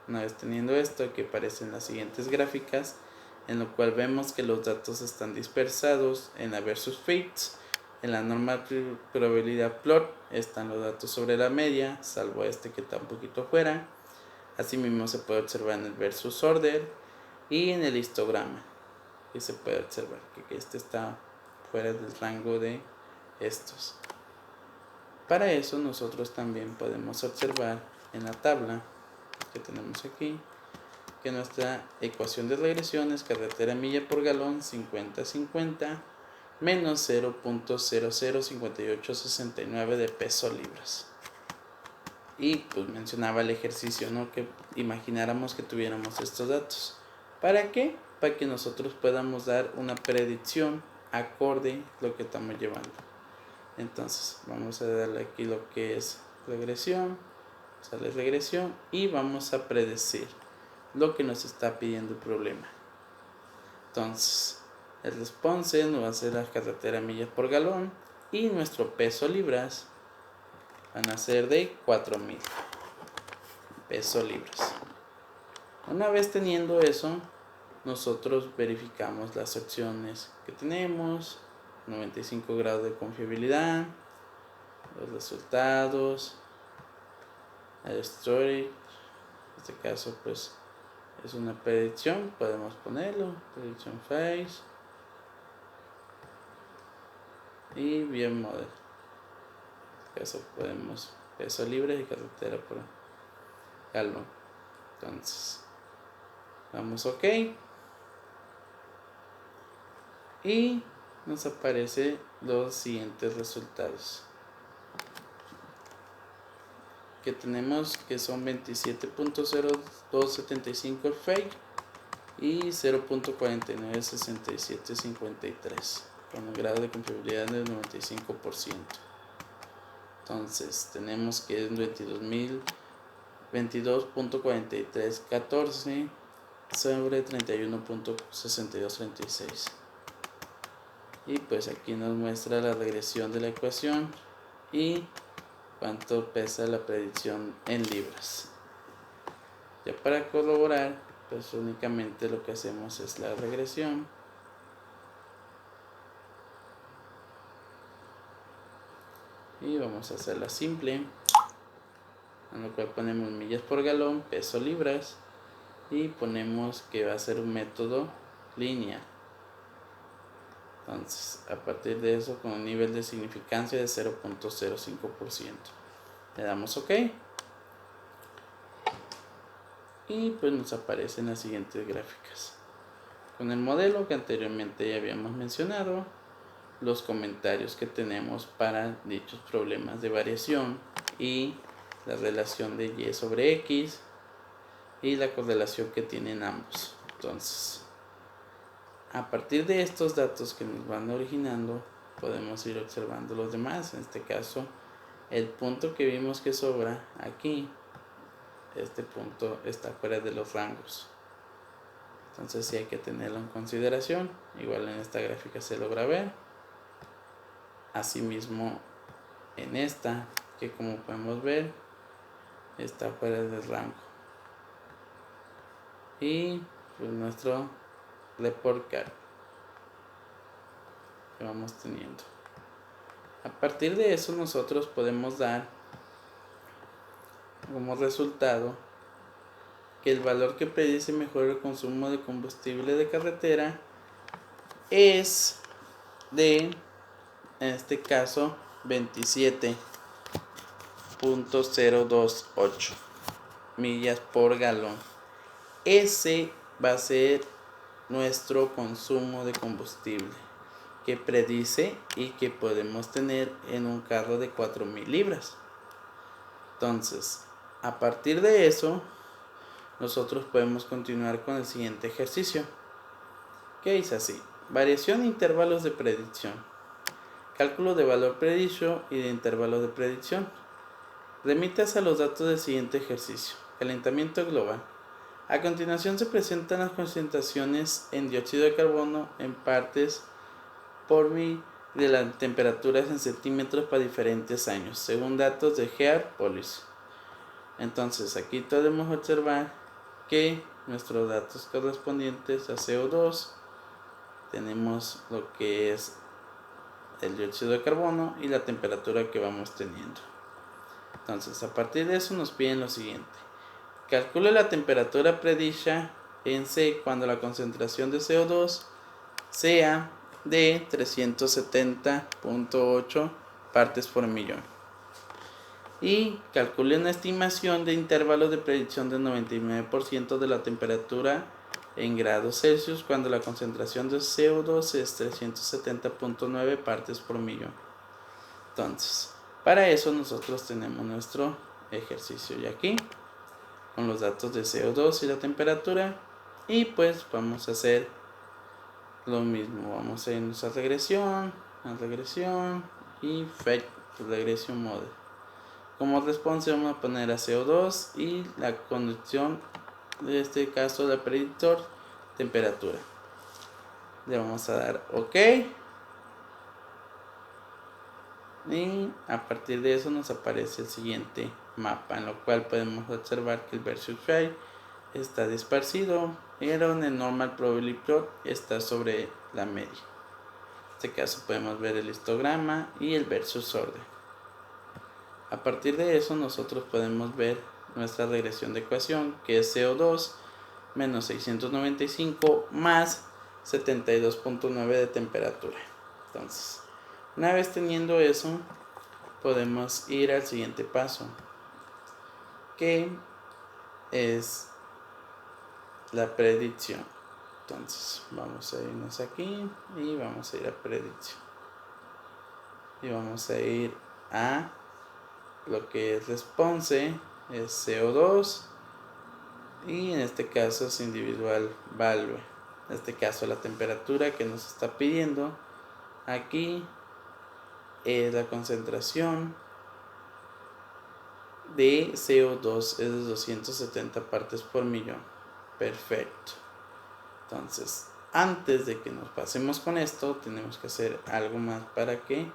una vez teniendo esto, que aparecen las siguientes gráficas, en lo cual vemos que los datos están dispersados en la versus fits. En la normal probabilidad plot están los datos sobre la media, salvo este que está un poquito fuera. Asimismo se puede observar en el versus order y en el histograma, que se puede observar que este está fuera del rango de estos. Para eso nosotros también podemos observar en la tabla que tenemos aquí que nuestra ecuación de regresión es carretera milla por galón 50-50 menos 0.005869 de peso libras. Y pues mencionaba el ejercicio, ¿no? Que imagináramos que tuviéramos estos datos. ¿Para qué? Para que nosotros podamos dar una predicción acorde a lo que estamos llevando. Entonces vamos a darle aquí lo que es regresión, sale regresión y vamos a predecir lo que nos está pidiendo el problema. Entonces el response nos va a ser la carretera millas por galón y nuestro peso libras van a ser de 4000 pesos libras. Una vez teniendo eso, nosotros verificamos las opciones que tenemos, 95 grados de confiabilidad, los resultados, el story, en este caso pues es una predicción, podemos ponerlo, predicción phase y bien model. En este caso podemos peso libre y carretera por galón. Entonces damos OK y nos aparecen los siguientes resultados que tenemos, que son 27.0275 el fake y 0.496753 con un grado de confiabilidad del 95%. Entonces tenemos que es 22.4314 sobre 31.6236 y pues aquí nos muestra la regresión de la ecuación y cuánto pesa la predicción en libras. Ya para corroborar, pues únicamente lo que hacemos es la regresión y vamos a hacerla simple, en lo cual ponemos millas por galón, peso libras y ponemos que va a ser un método lineal. Entonces, a partir de eso, con un nivel de significancia de 0.05%. Le damos OK. Y pues nos aparecen las siguientes gráficas. Con el modelo que anteriormente ya habíamos mencionado, los comentarios que tenemos para dichos problemas de variación y la relación de y sobre x y la correlación que tienen ambos. Entonces, a partir de estos datos que nos van originando, podemos ir observando los demás. En este caso, el punto que vimos que sobra aquí, este punto está fuera de los rangos. Entonces sí hay que tenerlo en consideración. Igual en esta gráfica se logra ver. Asimismo en esta, que como podemos ver, está fuera del rango. Y pues nuestro report card que vamos teniendo. A partir de eso nosotros podemos dar como resultado que el valor que predice mejor el consumo de combustible de carretera es de, en este caso, 27.028 millas por galón. Ese va a ser nuestro consumo de combustible que predice y que podemos tener en un carro de 4.000 libras. Entonces, a partir de eso, nosotros podemos continuar con el siguiente ejercicio, que dice así: variación de intervalos de predicción, cálculo de valor predicho y de intervalo de predicción. Remítase a los datos del siguiente ejercicio: calentamiento global. A continuación se presentan las concentraciones en dióxido de carbono en partes por mil de las temperaturas en centímetros para diferentes años, según datos de Gearpolis. Entonces aquí podemos observar que nuestros datos correspondientes a CO2 tenemos lo que es el dióxido de carbono y la temperatura que vamos teniendo. Entonces a partir de eso nos piden lo siguiente: calcule la temperatura predicha en C cuando la concentración de CO2 sea de 370.8 partes por millón. Y calcule una estimación de intervalos de predicción del 99% de la temperatura en grados Celsius cuando la concentración de CO2 es 370.9 partes por millón. Entonces, para eso nosotros tenemos nuestro ejercicio ya aquí, con los datos de CO2 y la temperatura. Y pues vamos a hacer lo mismo. Vamos a irnos a regresión y Fetch Regression Model. Como response vamos a poner a CO2 y la condición de este caso la predictor temperatura. Le vamos a dar OK. Y a partir de eso nos aparece el siguiente mapa, en lo cual podemos observar que el versus file está dispersido, pero en el normal probability plot está sobre la media. En este caso podemos ver el histograma y el versus orden. A partir de eso nosotros podemos ver nuestra regresión de ecuación, que es CO2 menos 695 más 72.9 de temperatura. Entonces, una vez teniendo eso, podemos ir al siguiente paso, que es la predicción. Entonces, vamos a irnos aquí y vamos a ir a predicción. Y vamos a ir a lo que es response, es CO2, y en este caso es individual value. En este caso la temperatura que nos está pidiendo aquí es la concentración de CO2 es de 270 partes por millón. Perfecto. Entonces, antes de que nos pasemos con esto, tenemos que hacer algo más para que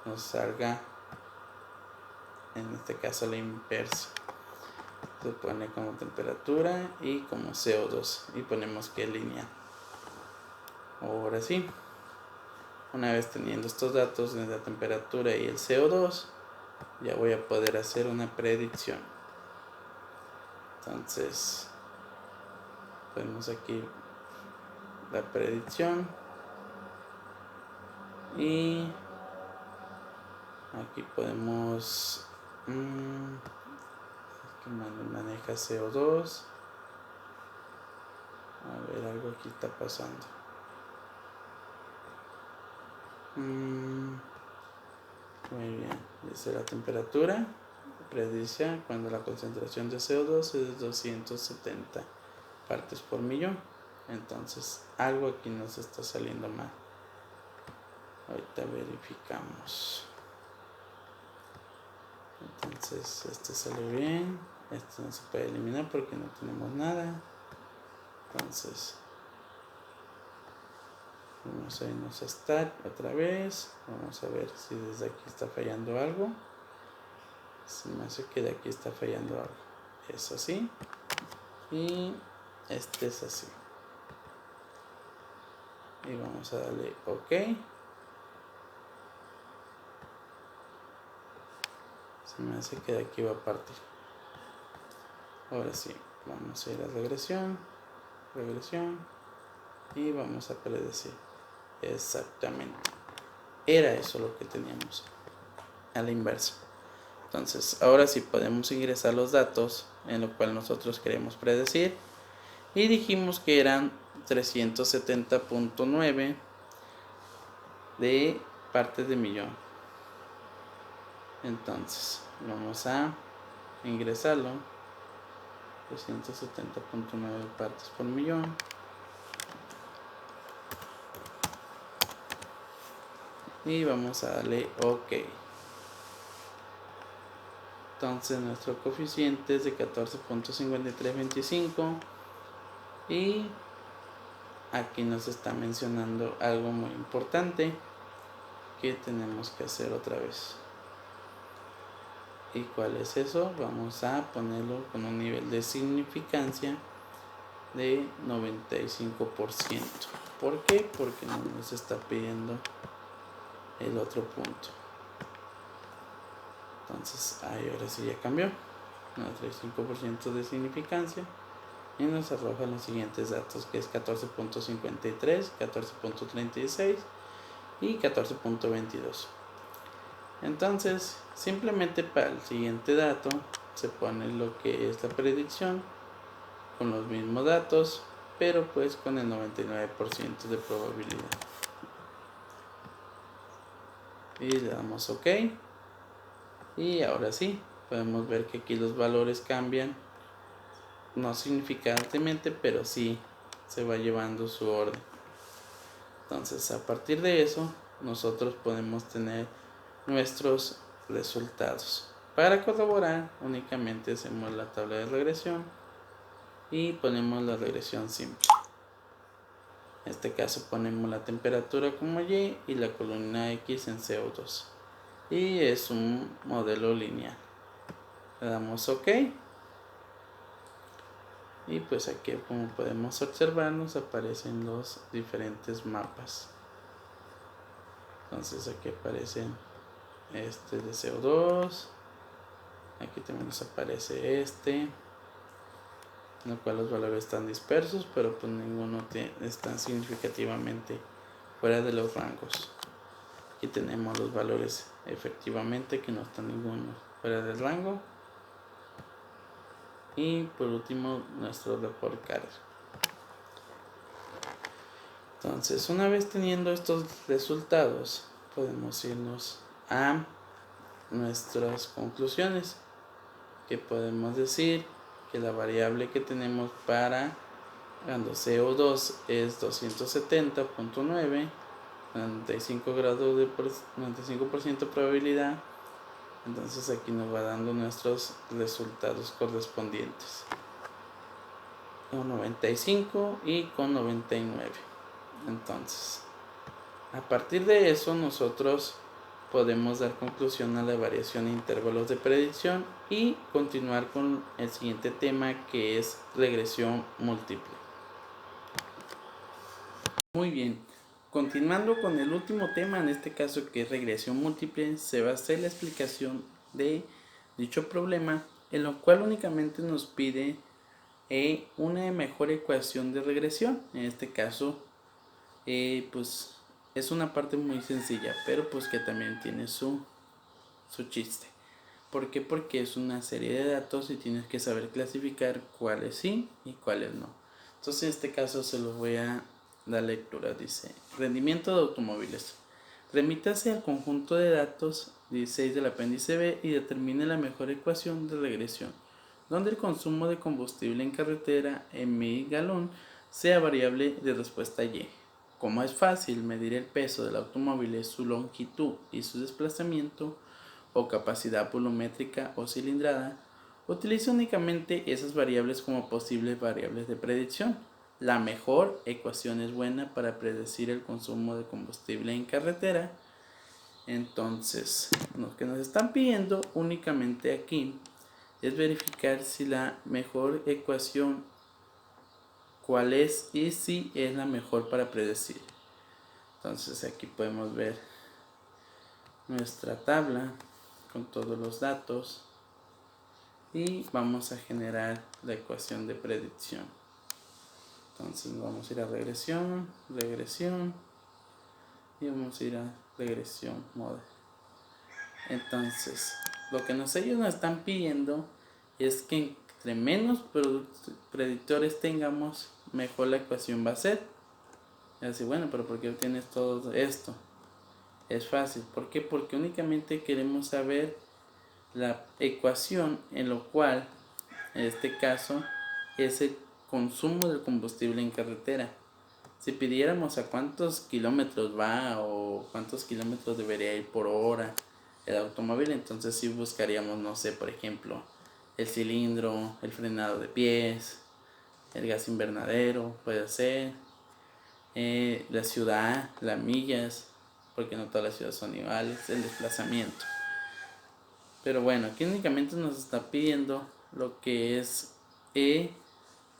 nos salga, en este caso, la inversa. Se pone como temperatura y como CO2 y ponemos que línea. Ahora sí, una vez teniendo estos datos de la temperatura y el CO2, ya voy a poder hacer una predicción. Entonces, ponemos aquí la predicción Y aquí podemos que maneja CO2. A ver, algo aquí está pasando. Muy bien, dice la temperatura predice cuando la concentración de CO2 es 270 partes por millón. Entonces algo aquí nos está saliendo mal. Ahorita verificamos. Entonces este sale bien, este no se puede eliminar porque no tenemos nada. Entonces vamos a irnos a Start otra vez. Vamos a ver si desde aquí está fallando algo. Se me hace que de aquí está fallando algo. Es así. Y este es así. Y vamos a darle OK. Se me hace que de aquí va a partir. Ahora sí, vamos a ir a regresión. Y vamos a predecir. Exactamente. Era eso lo que teníamos. A la inversa. Entonces, ahora sí podemos ingresar los datos en lo cual nosotros queremos predecir. Y dijimos que eran 370.9 de partes de millón. Entonces, vamos a ingresarlo. 370.9 partes por millón. Y vamos a darle OK. Entonces nuestro coeficiente es de 14.5325. Y aquí nos está mencionando algo muy importante que tenemos que hacer otra vez. ¿Y cuál es eso? Vamos a ponerlo con un nivel de significancia de 95%. ¿Por qué? Porque no nos está pidiendo el otro punto. Entonces ahí ahora sí ya cambió. 95% de significancia. Y nos arroja los siguientes datos, que es 14.53, 14.36 y 14.22. Entonces simplemente para el siguiente dato se pone lo que es la predicción con los mismos datos, pero pues con el 99% de probabilidad. Y le damos OK. Y ahora sí podemos ver que aquí los valores cambian, no significativamente, pero sí se va llevando su orden. Entonces a partir de eso nosotros podemos tener nuestros resultados. Para corroborar únicamente hacemos la tabla de regresión y ponemos la regresión simple. En este caso ponemos la temperatura como Y y la columna X en CO2. Y es un modelo lineal. Le damos OK. Y pues aquí, como podemos observar, nos aparecen los diferentes mapas. Entonces aquí aparecen este de CO2. Aquí también nos aparece este, en el cual los valores están dispersos, pero pues ninguno está significativamente fuera de los rangos. Aquí tenemos los valores efectivamente que no están ninguno fuera del rango. Y por último nuestro report card. Entonces, una vez teniendo estos resultados, podemos irnos a nuestras conclusiones, que podemos decir que la variable que tenemos para cuando CO2 es 270.9, 95 grados de 95% probabilidad. Entonces aquí nos va dando nuestros resultados correspondientes con 95 y con 99. Entonces a partir de eso nosotros podemos dar conclusión a la variación de intervalos de predicción y continuar con el siguiente tema, que es regresión múltiple. Muy bien, continuando con el último tema, en este caso que es regresión múltiple, se va a hacer la explicación de dicho problema, en lo cual únicamente nos pide una mejor ecuación de regresión. En este caso pues es una parte muy sencilla, pero pues que también tiene su chiste. ¿Por qué? Porque es una serie de datos y tienes que saber clasificar cuáles sí y cuáles no. Entonces en este caso se los voy a dar lectura. Dice, rendimiento de automóviles. Remítase al conjunto de datos 16 del apéndice B y determine la mejor ecuación de regresión, donde el consumo de combustible en carretera en mil galón sea variable de respuesta Y. Como es fácil medir el peso del automóvil, su longitud y su desplazamiento, o capacidad volumétrica o cilindrada, utiliza únicamente esas variables como posibles variables de predicción. La mejor ecuación es buena para predecir el consumo de combustible en carretera. Entonces, lo que nos están pidiendo únicamente aquí es verificar si la mejor ecuación cuál es y si es la mejor para predecir. Entonces aquí podemos ver nuestra tabla con todos los datos y vamos a generar la ecuación de predicción. Entonces vamos a ir a regresión y vamos a ir a regresión model. Entonces lo que ellos nos están pidiendo es que entre menos predictores tengamos, mejor la ecuación va a ser. Y así, bueno, pero ¿por qué tienes todo esto? Es fácil. ¿Por qué? Porque únicamente queremos saber la ecuación en lo cual, en este caso, es el consumo del combustible en carretera. Si pidiéramos a cuántos kilómetros va o cuántos kilómetros debería ir por hora el automóvil, entonces sí buscaríamos, no sé, por ejemplo, el cilindro, el frenado de pies, el gas invernadero, puede ser, la ciudad, las millas, porque no todas las ciudades son iguales, el desplazamiento. Pero bueno, aquí únicamente nos está pidiendo lo que es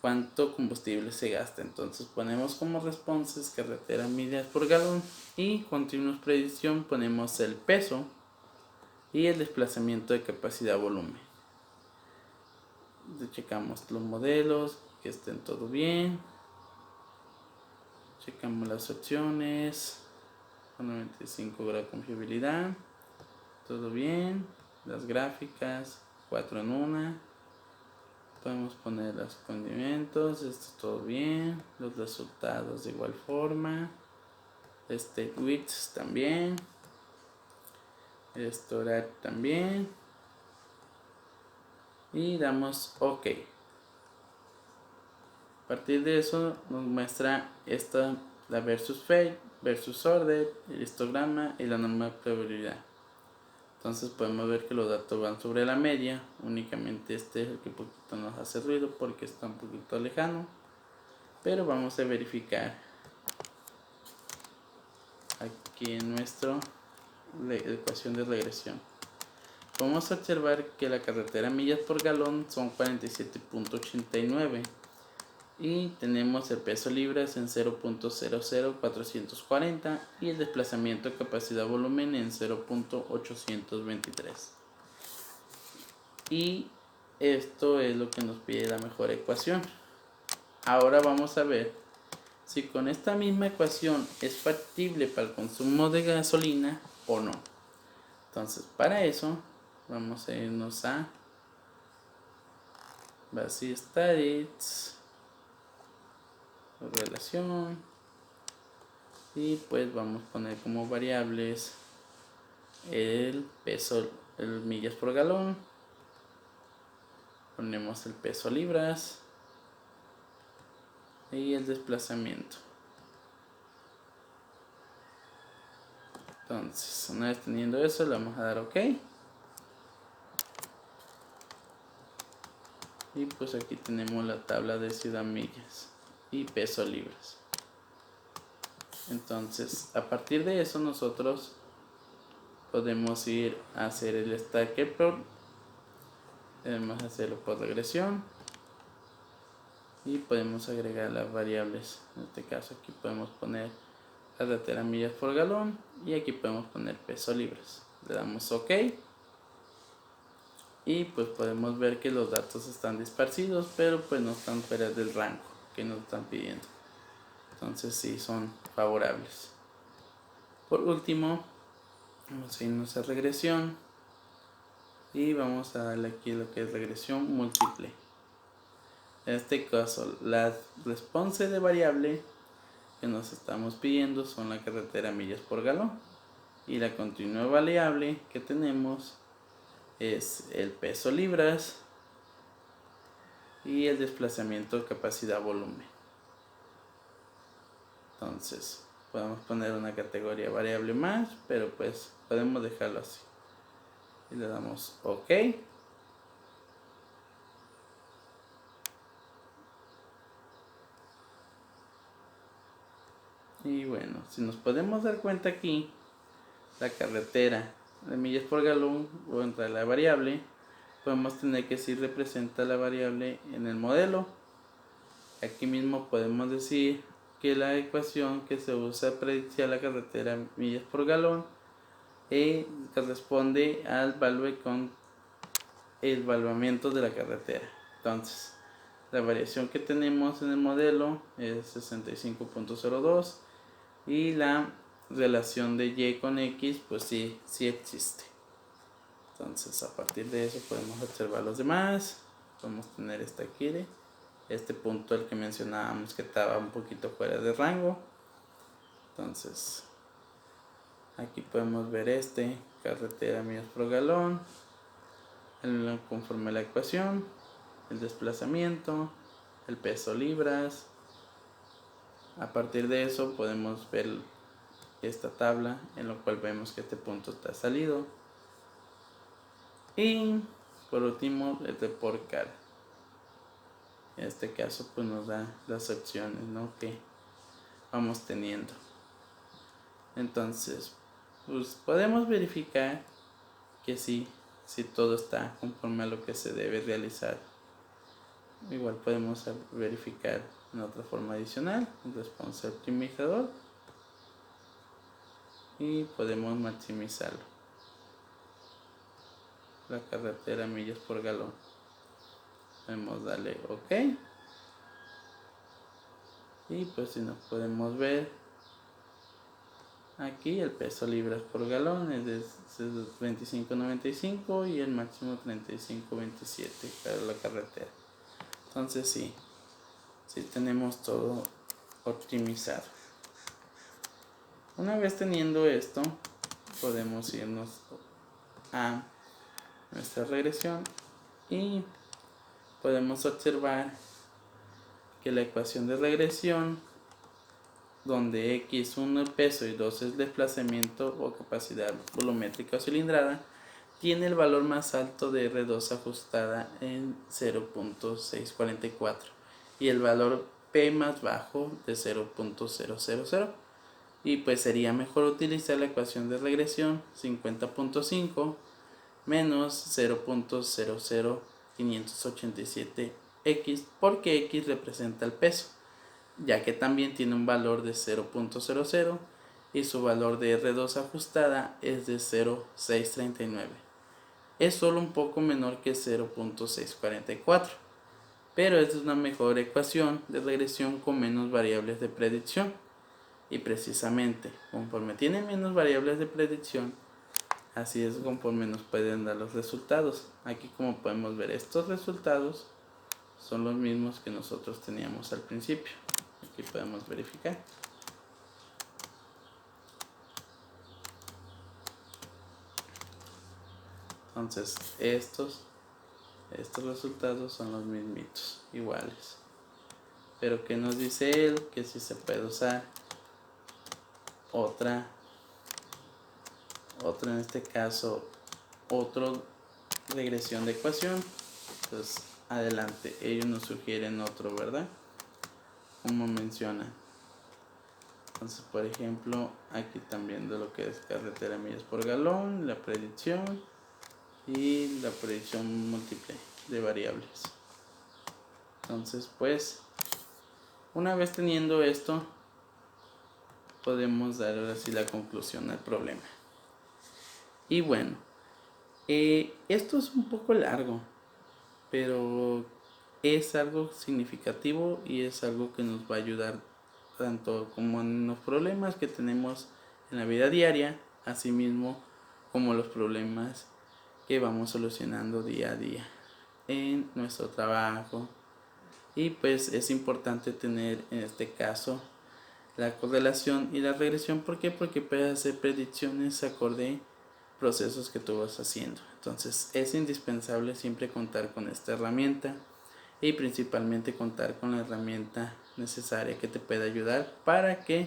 cuánto combustible se gasta. Entonces ponemos como responses carretera millas por galón y continuous predicción ponemos el peso y el desplazamiento de capacidad volumen. Checamos los modelos, que estén todo bien. Checamos las opciones, 95 grados de confiabilidad, todo bien. Las gráficas, 4 en 1. Podemos poner los condimentos, esto todo bien. Los resultados de igual forma. State widths también. Storage también. Y damos OK. A partir de eso nos muestra la versus fate, versus order, el histograma y la norma de probabilidad. Entonces podemos ver que los datos van sobre la media. Únicamente este es el que un poquito nos hace ruido porque está un poquito lejano. Pero vamos a verificar aquí en nuestra ecuación de regresión. Podemos observar que la carretera millas por galón son 47.89 y tenemos el peso libras en 0.00440 y el desplazamiento de capacidad volumen en 0.823. Y esto es lo que nos pide la mejor ecuación. Ahora vamos a ver si con esta misma ecuación es factible para el consumo de gasolina o no. Entonces para eso vamos a irnos a Basic Studies, relación, y pues vamos a poner como variables el peso, el millas por galón, ponemos el peso libras y el desplazamiento. Entonces una vez teniendo eso le vamos a dar OK y pues aquí tenemos la tabla de ciudad millas y peso libras. Entonces a partir de eso nosotros podemos ir a hacer el stacker plot. Debemos hacerlo por regresión y podemos agregar las variables. En este caso aquí podemos poner carretera millas por galón y aquí podemos poner peso libras. Le damos OK y pues podemos ver que los datos están dispersidos, pero pues no están fuera del rango que nos están pidiendo. Entonces sí son favorables. Por último, vamos a irnos a regresión y vamos a darle aquí lo que es regresión múltiple. En este caso, la response de variable que nos estamos pidiendo son la carretera millas por galón, y la continua variable que tenemos es el peso libras y el desplazamiento capacidad volumen. Entonces podemos poner una categoría variable más, pero pues podemos dejarlo así y le damos OK. Y bueno, si nos podemos dar cuenta aquí, la carretera de millas por galón o entre la variable, podemos tener que si representa la variable en el modelo. Aquí mismo podemos decir que la ecuación que se usa para predecir la carretera millas por galón corresponde al valor con el valuamiento de la carretera. Entonces, la variación que tenemos en el modelo es 65.02 y la relación de y con x pues sí existe. Entonces, a partir de eso podemos observar los demás. Podemos tener esta aquí, este punto el que mencionábamos que estaba un poquito fuera de rango. Entonces, aquí podemos ver carretera millas por galón conforme a la ecuación, el desplazamiento, el peso libras. A partir de eso podemos ver esta tabla en la cual vemos que este punto está salido, y por último el report card. En este caso pues nos da las opciones, ¿no?, que vamos teniendo. Entonces pues podemos verificar que sí todo está conforme a lo que se debe realizar. Igual podemos verificar en otra forma adicional el response optimizador y podemos maximizarlo, la carretera millas por galón. Podemos darle OK y pues si nos podemos ver aquí, el peso libras por galón es de 25.95 y el máximo 35.27 para la carretera. Entonces sí tenemos todo optimizado. Una vez teniendo esto, podemos irnos a nuestra regresión y podemos observar que la ecuación de regresión, donde x 1 es peso y 2 es desplazamiento o capacidad volumétrica o cilindrada, tiene el valor más alto de R2 ajustada en 0.644 y el valor P más bajo de 0.000, y pues sería mejor utilizar la ecuación de regresión 50.5 menos 0.00587x, porque x representa el peso, ya que también tiene un valor de 0.00 y su valor de R2 ajustada es de 0.639. Es solo un poco menor que 0.644, pero es una mejor ecuación de regresión con menos variables de predicción. Y precisamente conforme tiene menos variables de predicción, así es conforme nos pueden dar los resultados. Aquí, como podemos ver, estos resultados son los mismos que nosotros teníamos al principio. Aquí podemos verificar. Entonces estos resultados son los mismitos, iguales. Pero ¿qué nos dice él? Que si se puede usar otra en este caso otra regresión de ecuación. Pues adelante, ellos nos sugieren otro, ¿verdad? Como menciona. Entonces, por ejemplo, aquí también de lo que es carretera millas por galón, la predicción y la predicción múltiple de variables. Entonces, pues una vez teniendo esto, podemos dar ahora sí la conclusión al problema. Y bueno, esto es un poco largo, pero es algo significativo y es algo que nos va a ayudar tanto como en los problemas que tenemos en la vida diaria, así mismo como los problemas que vamos solucionando día a día en nuestro trabajo. Y pues es importante tener en este caso la correlación y la regresión. ¿Por qué? Porque puedes hacer predicciones acorde a procesos que tú vas haciendo. Entonces es indispensable siempre contar con esta herramienta y principalmente contar con la herramienta necesaria que te pueda ayudar para que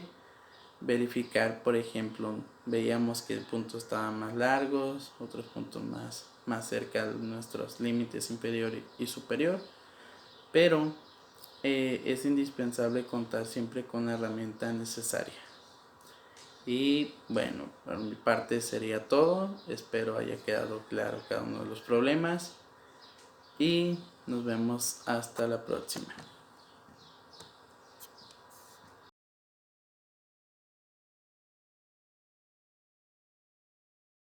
verificar, por ejemplo, veíamos que puntos estaban más largos, otros puntos más cerca de nuestros límites inferior y superior, pero es indispensable contar siempre con la herramienta necesaria. Y bueno, por mi parte sería todo. Espero haya quedado claro cada uno de los problemas y nos vemos hasta la próxima.